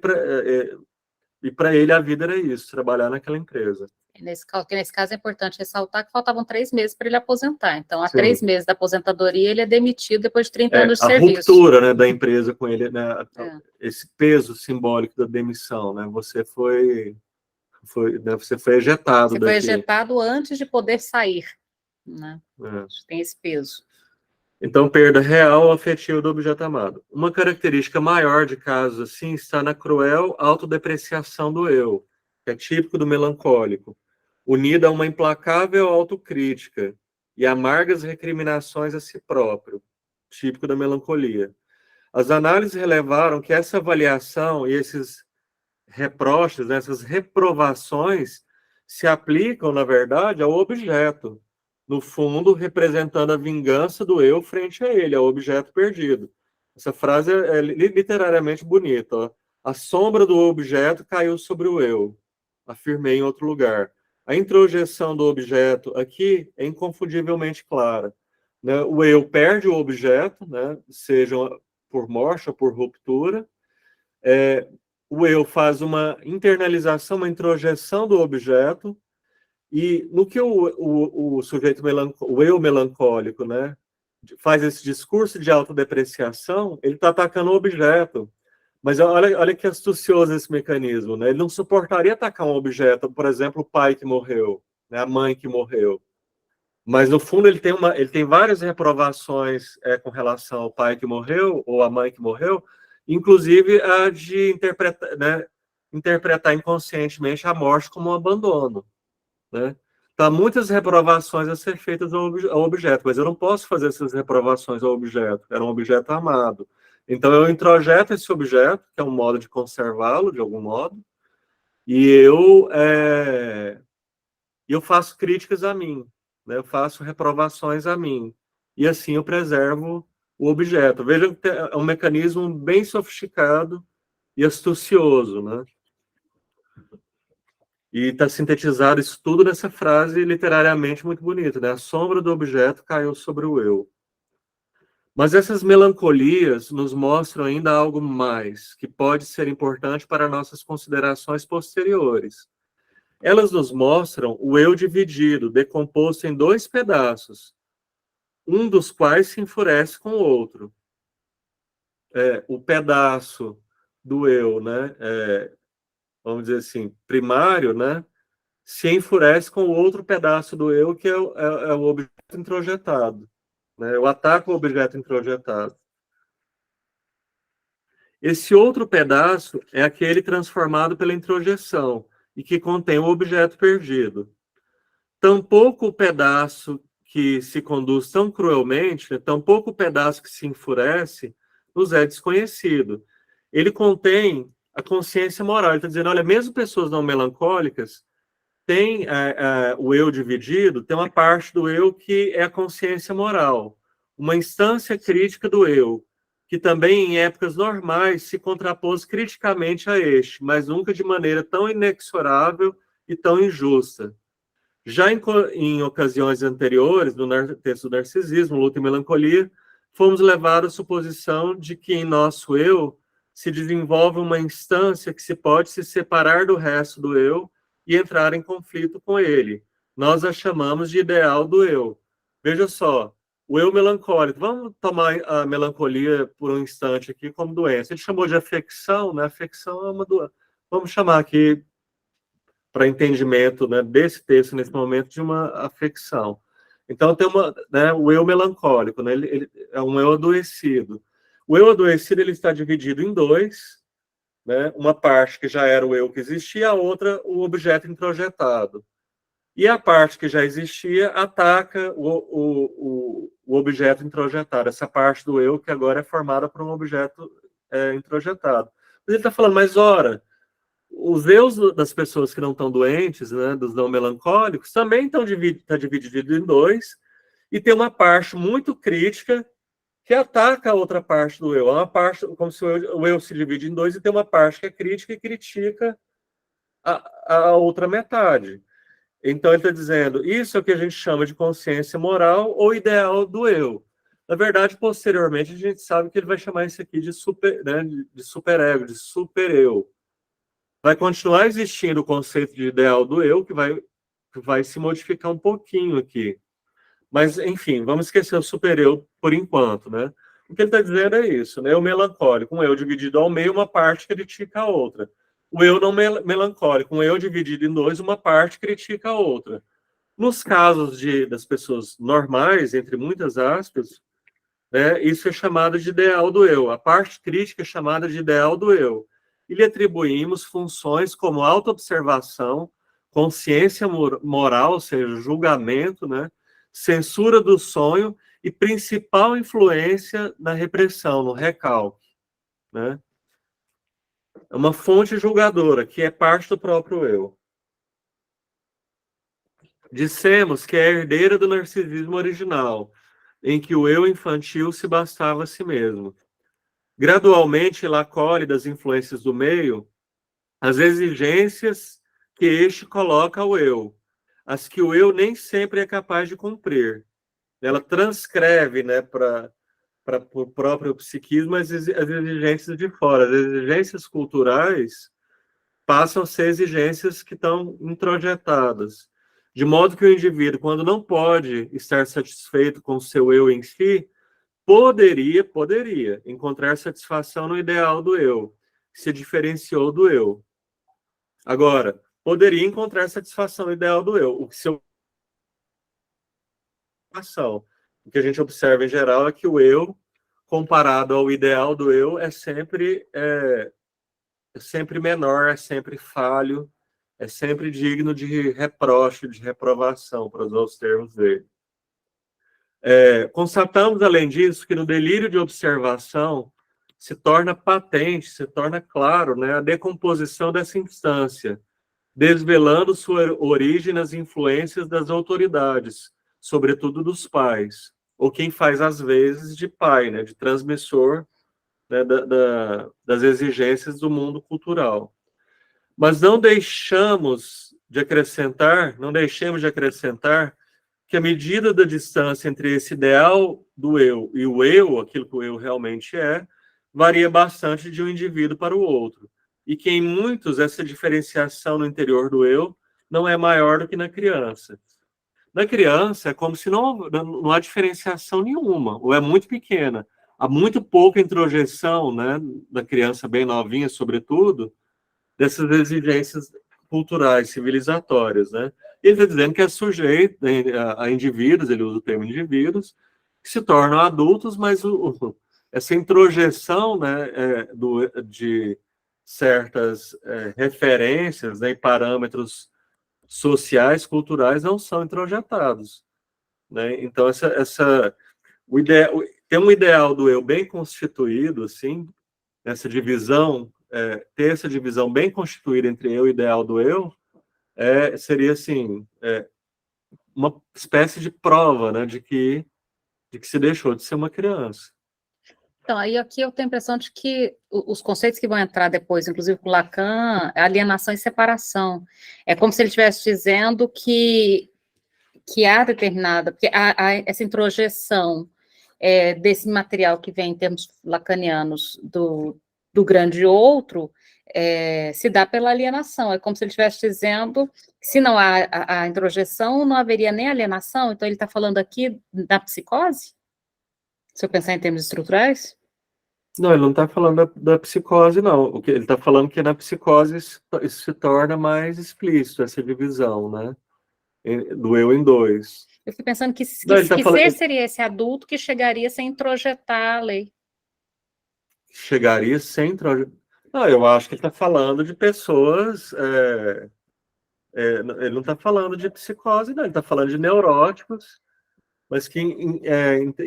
para ele a vida era isso, trabalhar naquela empresa. Nesse caso é importante ressaltar que faltavam 3 meses para ele aposentar. Então, há Sim. 3 meses da aposentadoria, ele é demitido depois de 30 anos de A serviço. ruptura, né, da empresa com ele, né, esse peso simbólico da demissão, né, você foi ejetado Você daqui. foi ejetado antes de poder sair, né? É. Tem esse peso. Então, perda real ou afetiva do objeto amado. Uma característica maior de casos assim está na cruel autodepreciação do eu, que é típico do melancólico, unida a uma implacável autocrítica e amargas recriminações a si próprio, típico da melancolia. As análises revelaram que essa avaliação e esses reproches, né, essas reprovações, se aplicam, na verdade, ao objeto, no fundo, representando a vingança do eu frente a ele, ao objeto perdido. Essa frase é literariamente bonita. Ó. A sombra do objeto caiu sobre o eu. Afirmei em outro lugar. A introjeção do objeto aqui é inconfundivelmente clara. Né? O eu perde o objeto, né? Seja por morte ou por ruptura. O eu faz uma internalização, uma introjeção do objeto, e no que o sujeito o eu melancólico, né, faz esse discurso de autodepreciação, ele está atacando o objeto. Mas olha que astucioso esse mecanismo, né? Ele não suportaria atacar um objeto, por exemplo, o pai que morreu, né, a mãe que morreu. Mas, no fundo, ele tem várias reprovações com relação ao pai que morreu ou à mãe que morreu, inclusive a de interpretar inconscientemente a morte como um abandono. Né? Então, há muitas reprovações a ser feitas ao objeto, mas eu não posso fazer essas reprovações ao objeto, era um objeto amado. Então, eu introjeto esse objeto, que é um modo de conservá-lo, de algum modo, e eu faço críticas a mim, né? Eu faço reprovações a mim, e assim eu preservo o objeto. Veja que é um mecanismo bem sofisticado e astucioso, né? E está sintetizado isso tudo nessa frase literariamente muito bonita, né? A sombra do objeto caiu sobre o eu. Mas essas melancolias nos mostram ainda algo mais, que pode ser importante para nossas considerações posteriores. Elas nos mostram o eu dividido, decomposto em 2 pedaços, um dos quais se enfurece com o outro. O pedaço do eu, né? Vamos dizer assim, primário, né? Se enfurece com o outro pedaço do eu, que é o objeto introjetado. Né? Eu ataco o objeto introjetado. Esse outro pedaço é aquele transformado pela introjeção e que contém o objeto perdido. Tampouco o pedaço que se conduz tão cruelmente, tampouco o pedaço que se enfurece, nos é desconhecido. Ele contém a consciência moral. Ele está dizendo, olha, mesmo pessoas não melancólicas tem o eu dividido, tem uma parte do eu que é a consciência moral, uma instância crítica do eu, que também em épocas normais se contrapôs criticamente a este, mas nunca de maneira tão inexorável e tão injusta. Já em ocasiões anteriores, no texto do Narcisismo, Luta e Melancolia, fomos levados à suposição de que em nosso eu se desenvolve uma instância que se pode se separar do resto do eu e entrar em conflito com ele. Nós a chamamos de ideal do eu. Veja só, o eu melancólico, vamos tomar a melancolia por um instante aqui como doença. Ele chamou de afecção, né? Afecção é uma doença. Vamos chamar aqui, para entendimento, né, desse texto, nesse momento, de uma afecção. Então, tem né, o eu melancólico, né? Ele é um eu adoecido. O eu adoecido ele está dividido em dois, né? Uma parte que já era o eu que existia, a outra o objeto introjetado. E a parte que já existia ataca o objeto introjetado, essa parte do eu que agora é formada por um objeto introjetado. Mas ele está falando, mas ora, os eus das pessoas que não estão doentes, né, dos não melancólicos, também estão dividido em dois, e tem uma parte muito crítica que ataca a outra parte do eu. É uma parte, como se o eu se divide em dois, e tem uma parte que é crítica e critica a outra metade. Então, ele está dizendo, isso é o que a gente chama de consciência moral ou ideal do eu. Na verdade, posteriormente, a gente sabe que ele vai chamar isso aqui de superego, de super-eu. Vai continuar existindo o conceito de ideal do eu, que vai se modificar um pouquinho aqui. Mas, enfim, vamos esquecer o super-eu por enquanto, né? O que ele está dizendo é isso, né? O melancólico, um eu dividido ao meio, uma parte critica a outra. O eu não melancólico, um eu dividido em dois, uma parte critica a outra. Nos casos das pessoas normais, entre muitas aspas, né, isso é chamado de ideal do eu. A parte crítica é chamada de ideal do eu. E lhe atribuímos funções como autoobservação, consciência moral, ou seja, julgamento, né, censura do sonho e principal influência na repressão, no recalque, né? É uma fonte julgadora, que é parte do próprio eu. Dissemos que é herdeira do narcisismo original, em que o eu infantil se bastava a si mesmo. Gradualmente, ela acolhe das influências do meio as exigências que este coloca ao eu, as que o eu nem sempre é capaz de cumprir. Ela transcreve, né, para o próprio psiquismo as exigências de fora. As exigências culturais passam a ser exigências que estão introjetadas. De modo que o indivíduo, quando não pode estar satisfeito com o seu eu em si, poderia encontrar satisfação no ideal do eu, que se diferenciou do eu. Agora, poderia encontrar satisfação no ideal do eu, o que se o que a gente observa em geral é que o eu, comparado ao ideal do eu, é sempre menor, é sempre falho, é sempre digno de reproche, de reprovação, para usar os termos dele. Constatamos, além disso, que no delírio de observação se torna patente, se torna claro, né, a decomposição dessa instância, desvelando sua origem nas influências das autoridades, sobretudo dos pais, ou quem faz, às vezes, de pai, né, de transmissor, né, das exigências do mundo cultural. Mas não deixemos de acrescentar que a medida da distância entre esse ideal do eu e o eu, aquilo que o eu realmente é, varia bastante de um indivíduo para o outro. E que em muitos essa diferenciação no interior do eu não é maior do que na criança. Na criança é como se não há diferenciação nenhuma, ou é muito pequena. Há muito pouca introjeção, né, da criança bem novinha, sobretudo, dessas exigências culturais, civilizatórias, né? Ele está dizendo que é sujeito a indivíduos, ele usa o termo indivíduos, que se tornam adultos, mas essa introjeção, né, de certas referências, né, e parâmetros sociais, culturais, não são introjetados, né? Então, tem um ideal do eu bem constituído, assim, essa divisão, ter essa divisão bem constituída entre eu e o ideal do eu, seria, assim, uma espécie de prova, né, de que se deixou de ser uma criança. Então, aí aqui eu tenho a impressão de que os conceitos que vão entrar depois, inclusive com Lacan, é alienação e separação. É como se ele estivesse dizendo que há determinada, porque há essa introjeção desse material que vem em termos lacanianos do grande outro, se dá pela alienação. É como se ele estivesse dizendo que se não há a introjeção, não haveria nem alienação. Então, ele está falando aqui da psicose? Se eu pensar em termos estruturais? Não, ele não está falando da psicose, não. O que ele está falando é que na psicose isso se torna mais explícito, essa divisão, né, do eu em dois. Eu fico pensando que Não, ele tá ser falando- seria esse adulto que chegaria sem introjetar a lei. Chegaria sem introjetar. Não, eu acho que ele está falando de pessoas. Ele não está falando de psicose, não, ele está falando de neuróticos, mas que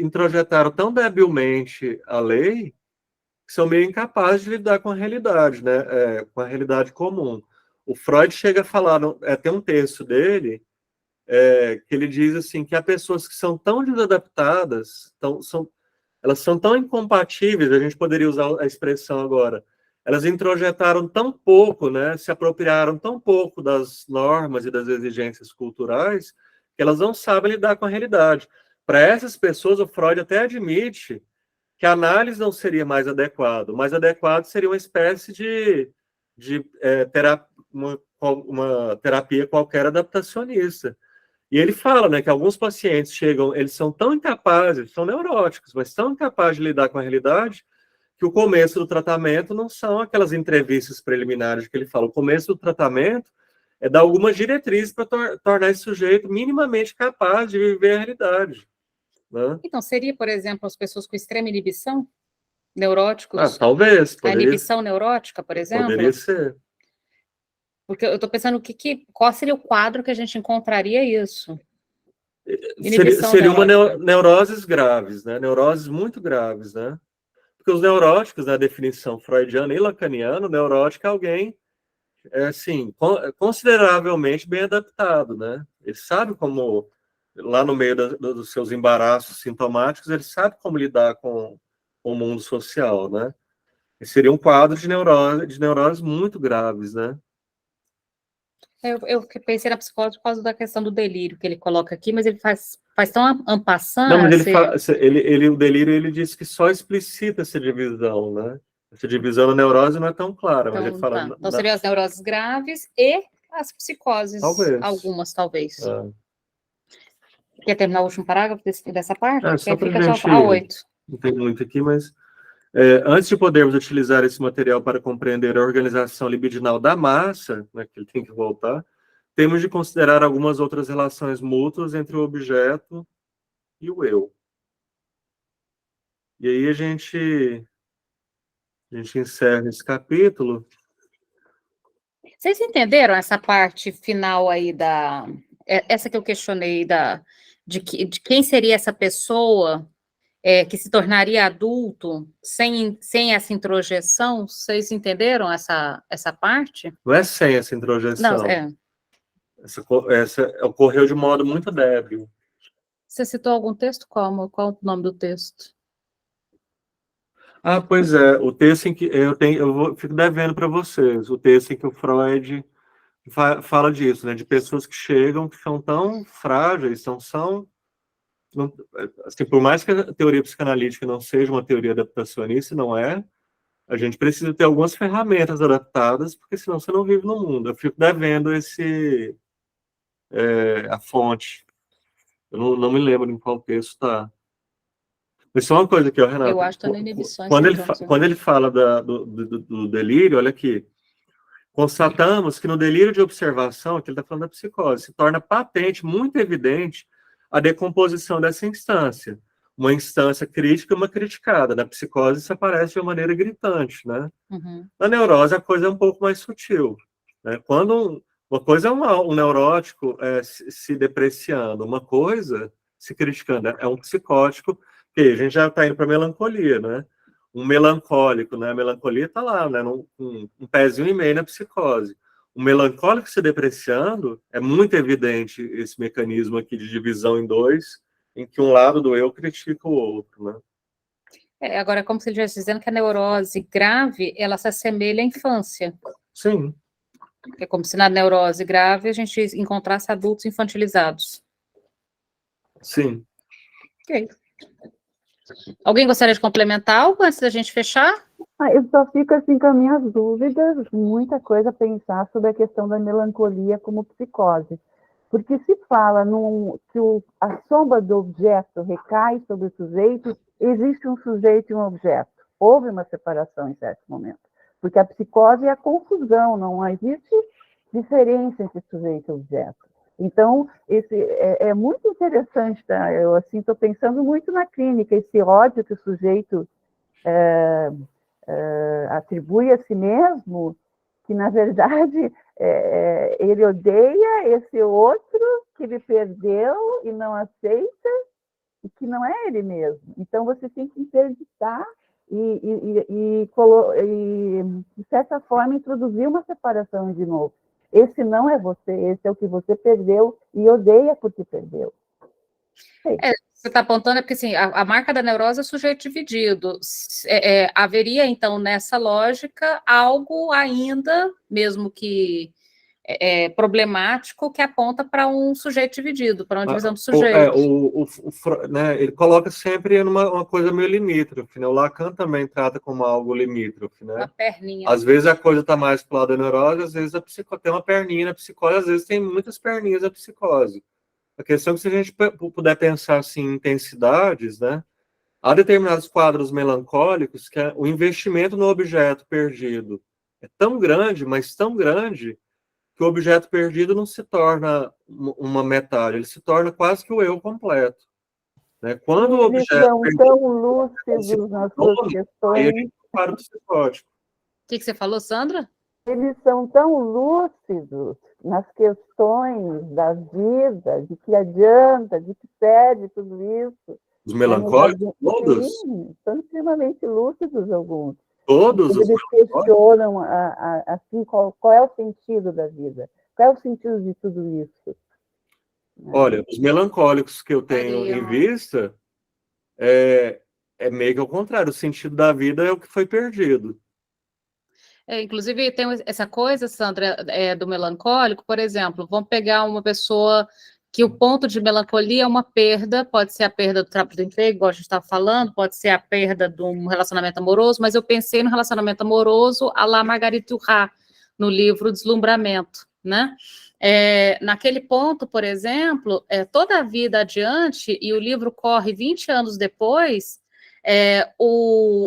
introjetaram tão debilmente a lei que são meio incapazes de lidar com a realidade, né? Com a realidade comum. O Freud chega a falar, tem um texto dele, que ele diz assim que há pessoas que são tão desadaptadas, elas são tão incompatíveis, a gente poderia usar a expressão agora, elas introjetaram tão pouco, né, se apropriaram tão pouco das normas e das exigências culturais, que elas não sabem lidar com a realidade. Para essas pessoas, o Freud até admite que a análise não seria mais adequado. O mais adequado seria uma espécie de uma terapia qualquer adaptacionista. E ele fala, né, que alguns pacientes chegam, eles são tão incapazes, são neuróticos, mas tão incapazes de lidar com a realidade, que o começo do tratamento não são aquelas entrevistas preliminares que ele fala. O começo do tratamento é dar algumas diretrizes para tornar esse sujeito minimamente capaz de viver a realidade. Né? Então, seria, por exemplo, as pessoas com extrema inibição? Neuróticos? Talvez. A inibição neurótica, por exemplo? Poderia ser. Porque eu estou pensando qual seria o quadro que a gente encontraria isso? Seria uma neuroses graves, né? Neuroses muito graves, né? Porque os neuróticos, na definição freudiana e lacaniana, o neurótico é alguém, assim, consideravelmente bem adaptado, né? Ele sabe como, lá no meio dos seus embaraços sintomáticos, ele sabe como lidar com o mundo social, né? E seria um quadro de neuroses muito graves, né? Eu pensei na psicose por causa da questão do delírio que ele coloca aqui, mas ele faz tão ampassando. Não, mas o delírio, ele diz que só explicita essa divisão, né? Essa divisão da neurose não é tão clara, Então, mas ele fala... Então seriam as neuroses graves e as psicoses, talvez. algumas, talvez. Quer terminar o último parágrafo dessa parte? Só para fica gente... só a 8. Não tem muito aqui, mas... antes de podermos utilizar esse material para compreender a organização libidinal da massa, né, que ele tem que voltar, temos de considerar algumas outras relações mútuas entre o objeto e o eu. E aí a gente encerra esse capítulo. Vocês entenderam essa parte final aí essa que eu questionei de quem seria essa pessoa que se tornaria adulto sem essa introjeção? Vocês entenderam essa parte? Não é sem essa introjeção. Não, Essa ocorreu de modo muito débil. Você citou algum texto? Qual o nome do texto? Pois é, o texto em que fico devendo para vocês, o texto em que o Freud fala disso, né, de pessoas que chegam, que são tão frágeis, assim, por mais que a teoria psicanalítica não seja uma teoria adaptacionista, não é, a gente precisa ter algumas ferramentas adaptadas, porque senão você não vive no mundo. Eu fico devendo a fonte. Eu não me lembro em qual texto está. Mas só uma coisa aqui, Renato. Eu acho que está na inibição. Quando ele fala do delírio, olha aqui. Constatamos que no delírio de observação, que ele está falando da psicose, se torna patente, muito evidente, a decomposição dessa instância. Uma instância crítica e uma criticada. Na psicose isso aparece de uma maneira gritante, né? Uhum. Na neurose a coisa é um pouco mais sutil. Né? Quando uma coisa é um neurótico se depreciando, uma coisa se criticando, é um psicótico, que a gente já está indo para a melancolia, né? Um melancólico, né? A melancolia está lá, né? Um pezinho e meio na psicose. Um melancólico se depreciando, é muito evidente esse mecanismo aqui de divisão em dois, em que um lado do eu critica o outro, né? Agora, é como se ele estivesse dizendo que a neurose grave, ela se assemelha à infância. Sim. É como se na neurose grave a gente encontrasse adultos infantilizados. Sim. Ok. Alguém gostaria de complementar algo antes da gente fechar? Eu só fico assim com as minhas dúvidas, muita coisa a pensar sobre a questão da melancolia como psicose. Porque se fala que a sombra do objeto recai sobre o sujeito, existe um sujeito e um objeto. Houve uma separação em certo momento. Porque a psicose é a confusão, não existe diferença entre sujeito e objeto. Então, é muito interessante, tá? Eu assim estou pensando muito na clínica, esse ódio que o sujeito atribui a si mesmo, que na verdade ele odeia esse outro que ele perdeu e não aceita, e que não é ele mesmo. Então, você tem que interditar e, de certa forma, introduzir uma separação de novo. Esse não é você, esse é o que você perdeu e odeia porque perdeu. Você está apontando, porque assim, a marca da neurose é sujeito dividido. Haveria, então, nessa lógica, algo ainda, mesmo que problemático, que aponta para um sujeito dividido, para uma divisão do sujeito. Né, ele coloca sempre uma coisa meio limítrofe, né? O Lacan também trata como algo limítrofe, né? Uma perninha. Às vezes a coisa está mais para o lado da neurose, às vezes tem uma perninha na psicose, às vezes tem muitas perninhas na psicose. A questão é que se a gente puder pensar assim, em intensidades, né? Há determinados quadros melancólicos que o investimento no objeto perdido é tão grande, mas tão grande, que o objeto perdido não se torna uma metade, ele se torna quase que o eu completo. Né? Quando o Eles objeto são perdido, tão lúcidos nas suas aí a questões. gente para o psicótico. O que você falou, Sandra? Eles são tão lúcidos nas questões da vida, de que adianta, de que serve tudo isso. Os melancólicos, todos? Sim, são extremamente lúcidos alguns. Todos os Eles questionam assim, qual é o sentido da vida, qual é o sentido de tudo isso. Olha, os melancólicos que eu tenho em vista é meio que ao contrário, o sentido da vida é o que foi perdido. Inclusive, tem essa coisa, Sandra, do melancólico, por exemplo, vamos pegar uma pessoa que o ponto de melancolia é uma perda, pode ser a perda do trabalho do emprego, igual a gente estava falando, pode ser a perda de um relacionamento amoroso, mas eu pensei no relacionamento amoroso à la Marguerite Duras, no livro Deslumbramento, né? Naquele ponto, por exemplo, toda a vida adiante, e o livro corre 20 anos depois,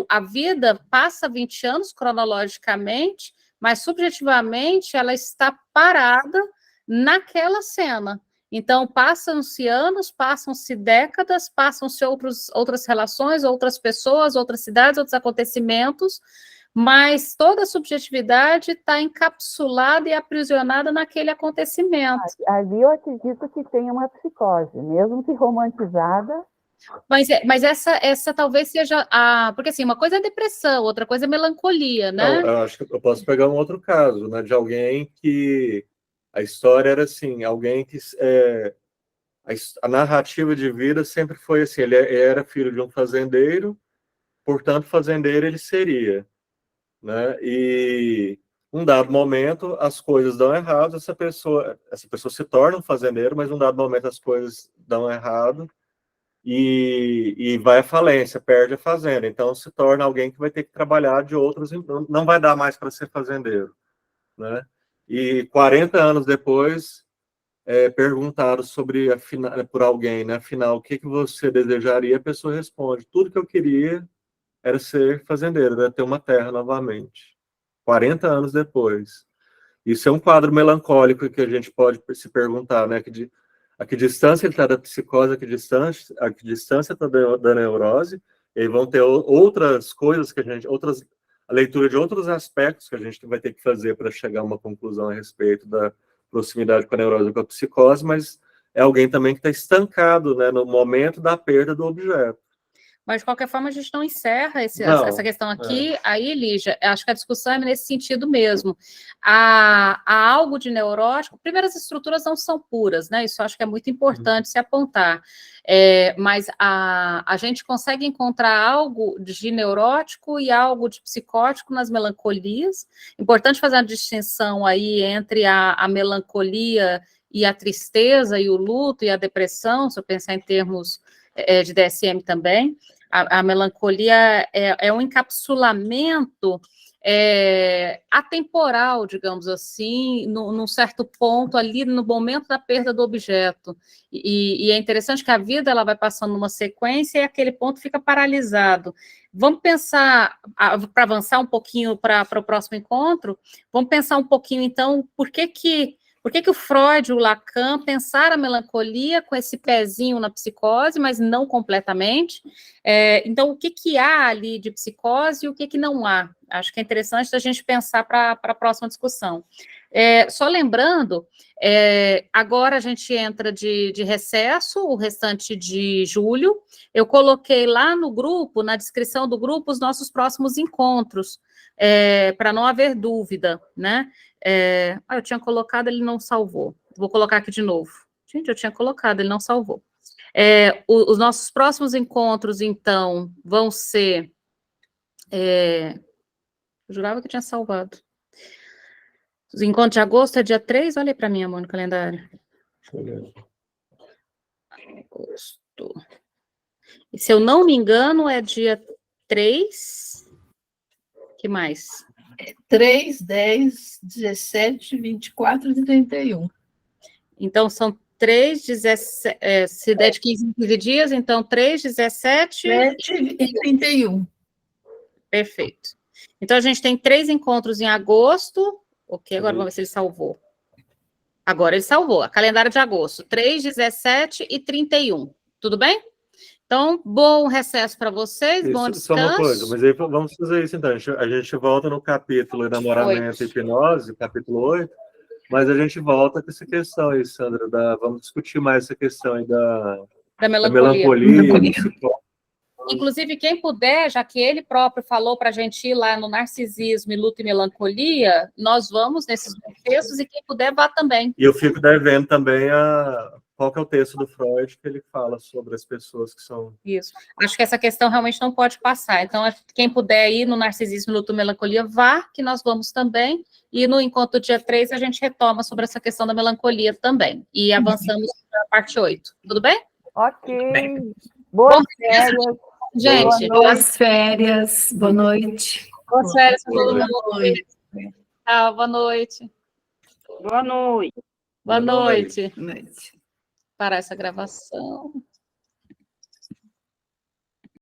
a vida passa 20 anos cronologicamente, mas subjetivamente ela está parada naquela cena. Então, passam-se anos, passam-se décadas, passam-se outras relações, outras pessoas, outras cidades, outros acontecimentos, mas toda a subjetividade está encapsulada e aprisionada naquele acontecimento. Ali eu acredito que tem uma psicose, mesmo que romantizada. Mas essa talvez seja porque assim, uma coisa é depressão, outra coisa é melancolia, né? Eu acho que eu posso pegar um outro caso, né, de alguém que a história era assim, alguém que a narrativa de vida sempre foi assim, ele era filho de um fazendeiro, portanto, fazendeiro ele seria, né? E um dado momento as coisas dão errado, essa pessoa se torna um fazendeiro, mas um dado momento as coisas dão errado e vai à falência, perde a fazenda, então se torna alguém que vai ter que trabalhar de outros, não vai dar mais para ser fazendeiro, né? E 40 anos depois perguntado sobre por alguém, né? Afinal, o que você desejaria? A pessoa responde: tudo que eu queria era ser fazendeiro, né? Ter uma terra novamente. 40 anos depois. Isso é um quadro melancólico que a gente pode se perguntar, né? A que distância ele está da psicose, a que distância está da neurose, e vão ter outras coisas a leitura de outros aspectos que a gente vai ter que fazer para chegar a uma conclusão a respeito da proximidade com a neurose e com a psicose, mas é alguém também que está estancado, né, no momento da perda do objeto. Mas, de qualquer forma, a gente não encerra essa questão aqui. Aí, Lígia, acho que a discussão é nesse sentido mesmo. Há algo de neurótico. Primeiro, as estruturas não são puras, né? Isso acho que é muito importante se apontar. Mas a gente consegue encontrar algo de neurótico e algo de psicótico nas melancolias. Importante fazer uma distinção aí entre a melancolia e a tristeza e o luto e a depressão, se eu pensar em termos de DSM também. A melancolia é um encapsulamento atemporal, digamos assim, num certo ponto ali, no momento da perda do objeto. E é interessante que a vida ela vai passando numa sequência e aquele ponto fica paralisado. Vamos pensar, para avançar um pouquinho para o próximo encontro, vamos pensar um pouquinho, então, por que Por que que o Freud e o Lacan pensaram a melancolia com esse pezinho na psicose, mas não completamente? Então, o que que há ali de psicose e o que que não há? Acho que é interessante a gente pensar para a próxima discussão. Só lembrando, agora a gente entra de recesso, o restante de julho. Eu coloquei lá no grupo, na descrição do grupo, os nossos próximos encontros, para não haver dúvida, né? Eu tinha colocado, ele não salvou. Vou colocar aqui de novo. Gente, eu tinha colocado, ele não salvou. Os nossos próximos encontros, então, vão ser... eu jurava que eu tinha salvado. Os encontros de agosto é dia 3, olha aí para mim, amor, no calendário. Deixa eu ver. Agosto. E, se eu não me engano, é dia 3. Que mais? 3, 10, 17, 24 e 31. Então, são 3, 17, se der de 15 em 15 dias, então 3, 17... 7 e 31. Perfeito. Então, a gente tem 3 encontros em agosto. Ok, agora vamos ver se ele salvou. Agora ele salvou. A calendário de agosto. 3, 17 e 31. Tudo bem? Então, bom recesso para vocês, bom Isso, só uma descanso. coisa, mas aí vamos fazer isso então. A gente volta no capítulo Enamoramento e Hipnose, capítulo 8, mas a gente volta com essa questão aí, Sandra, vamos discutir mais essa questão aí da melancolia. Inclusive, quem puder, já que ele próprio falou para a gente ir lá no Narcisismo e Luta e Melancolia, nós vamos nesses textos e quem puder, vá também. E eu fico devendo também qual que é o texto do Freud que ele fala sobre as pessoas que são... Isso. Acho que essa questão realmente não pode passar. Então, quem puder ir no Narcisismo, Luta e Melancolia, vá, que nós vamos também. E no encontro dia 3, a gente retoma sobre essa questão da melancolia também. E avançamos para a parte 8. Tudo bem? Ok. Boas férias. Gente, Boas férias, boa noite. boas férias para todo mundo. Boa noite. Tchau, boa noite. Boa noite. Boa noite. Boa noite. Parar essa gravação.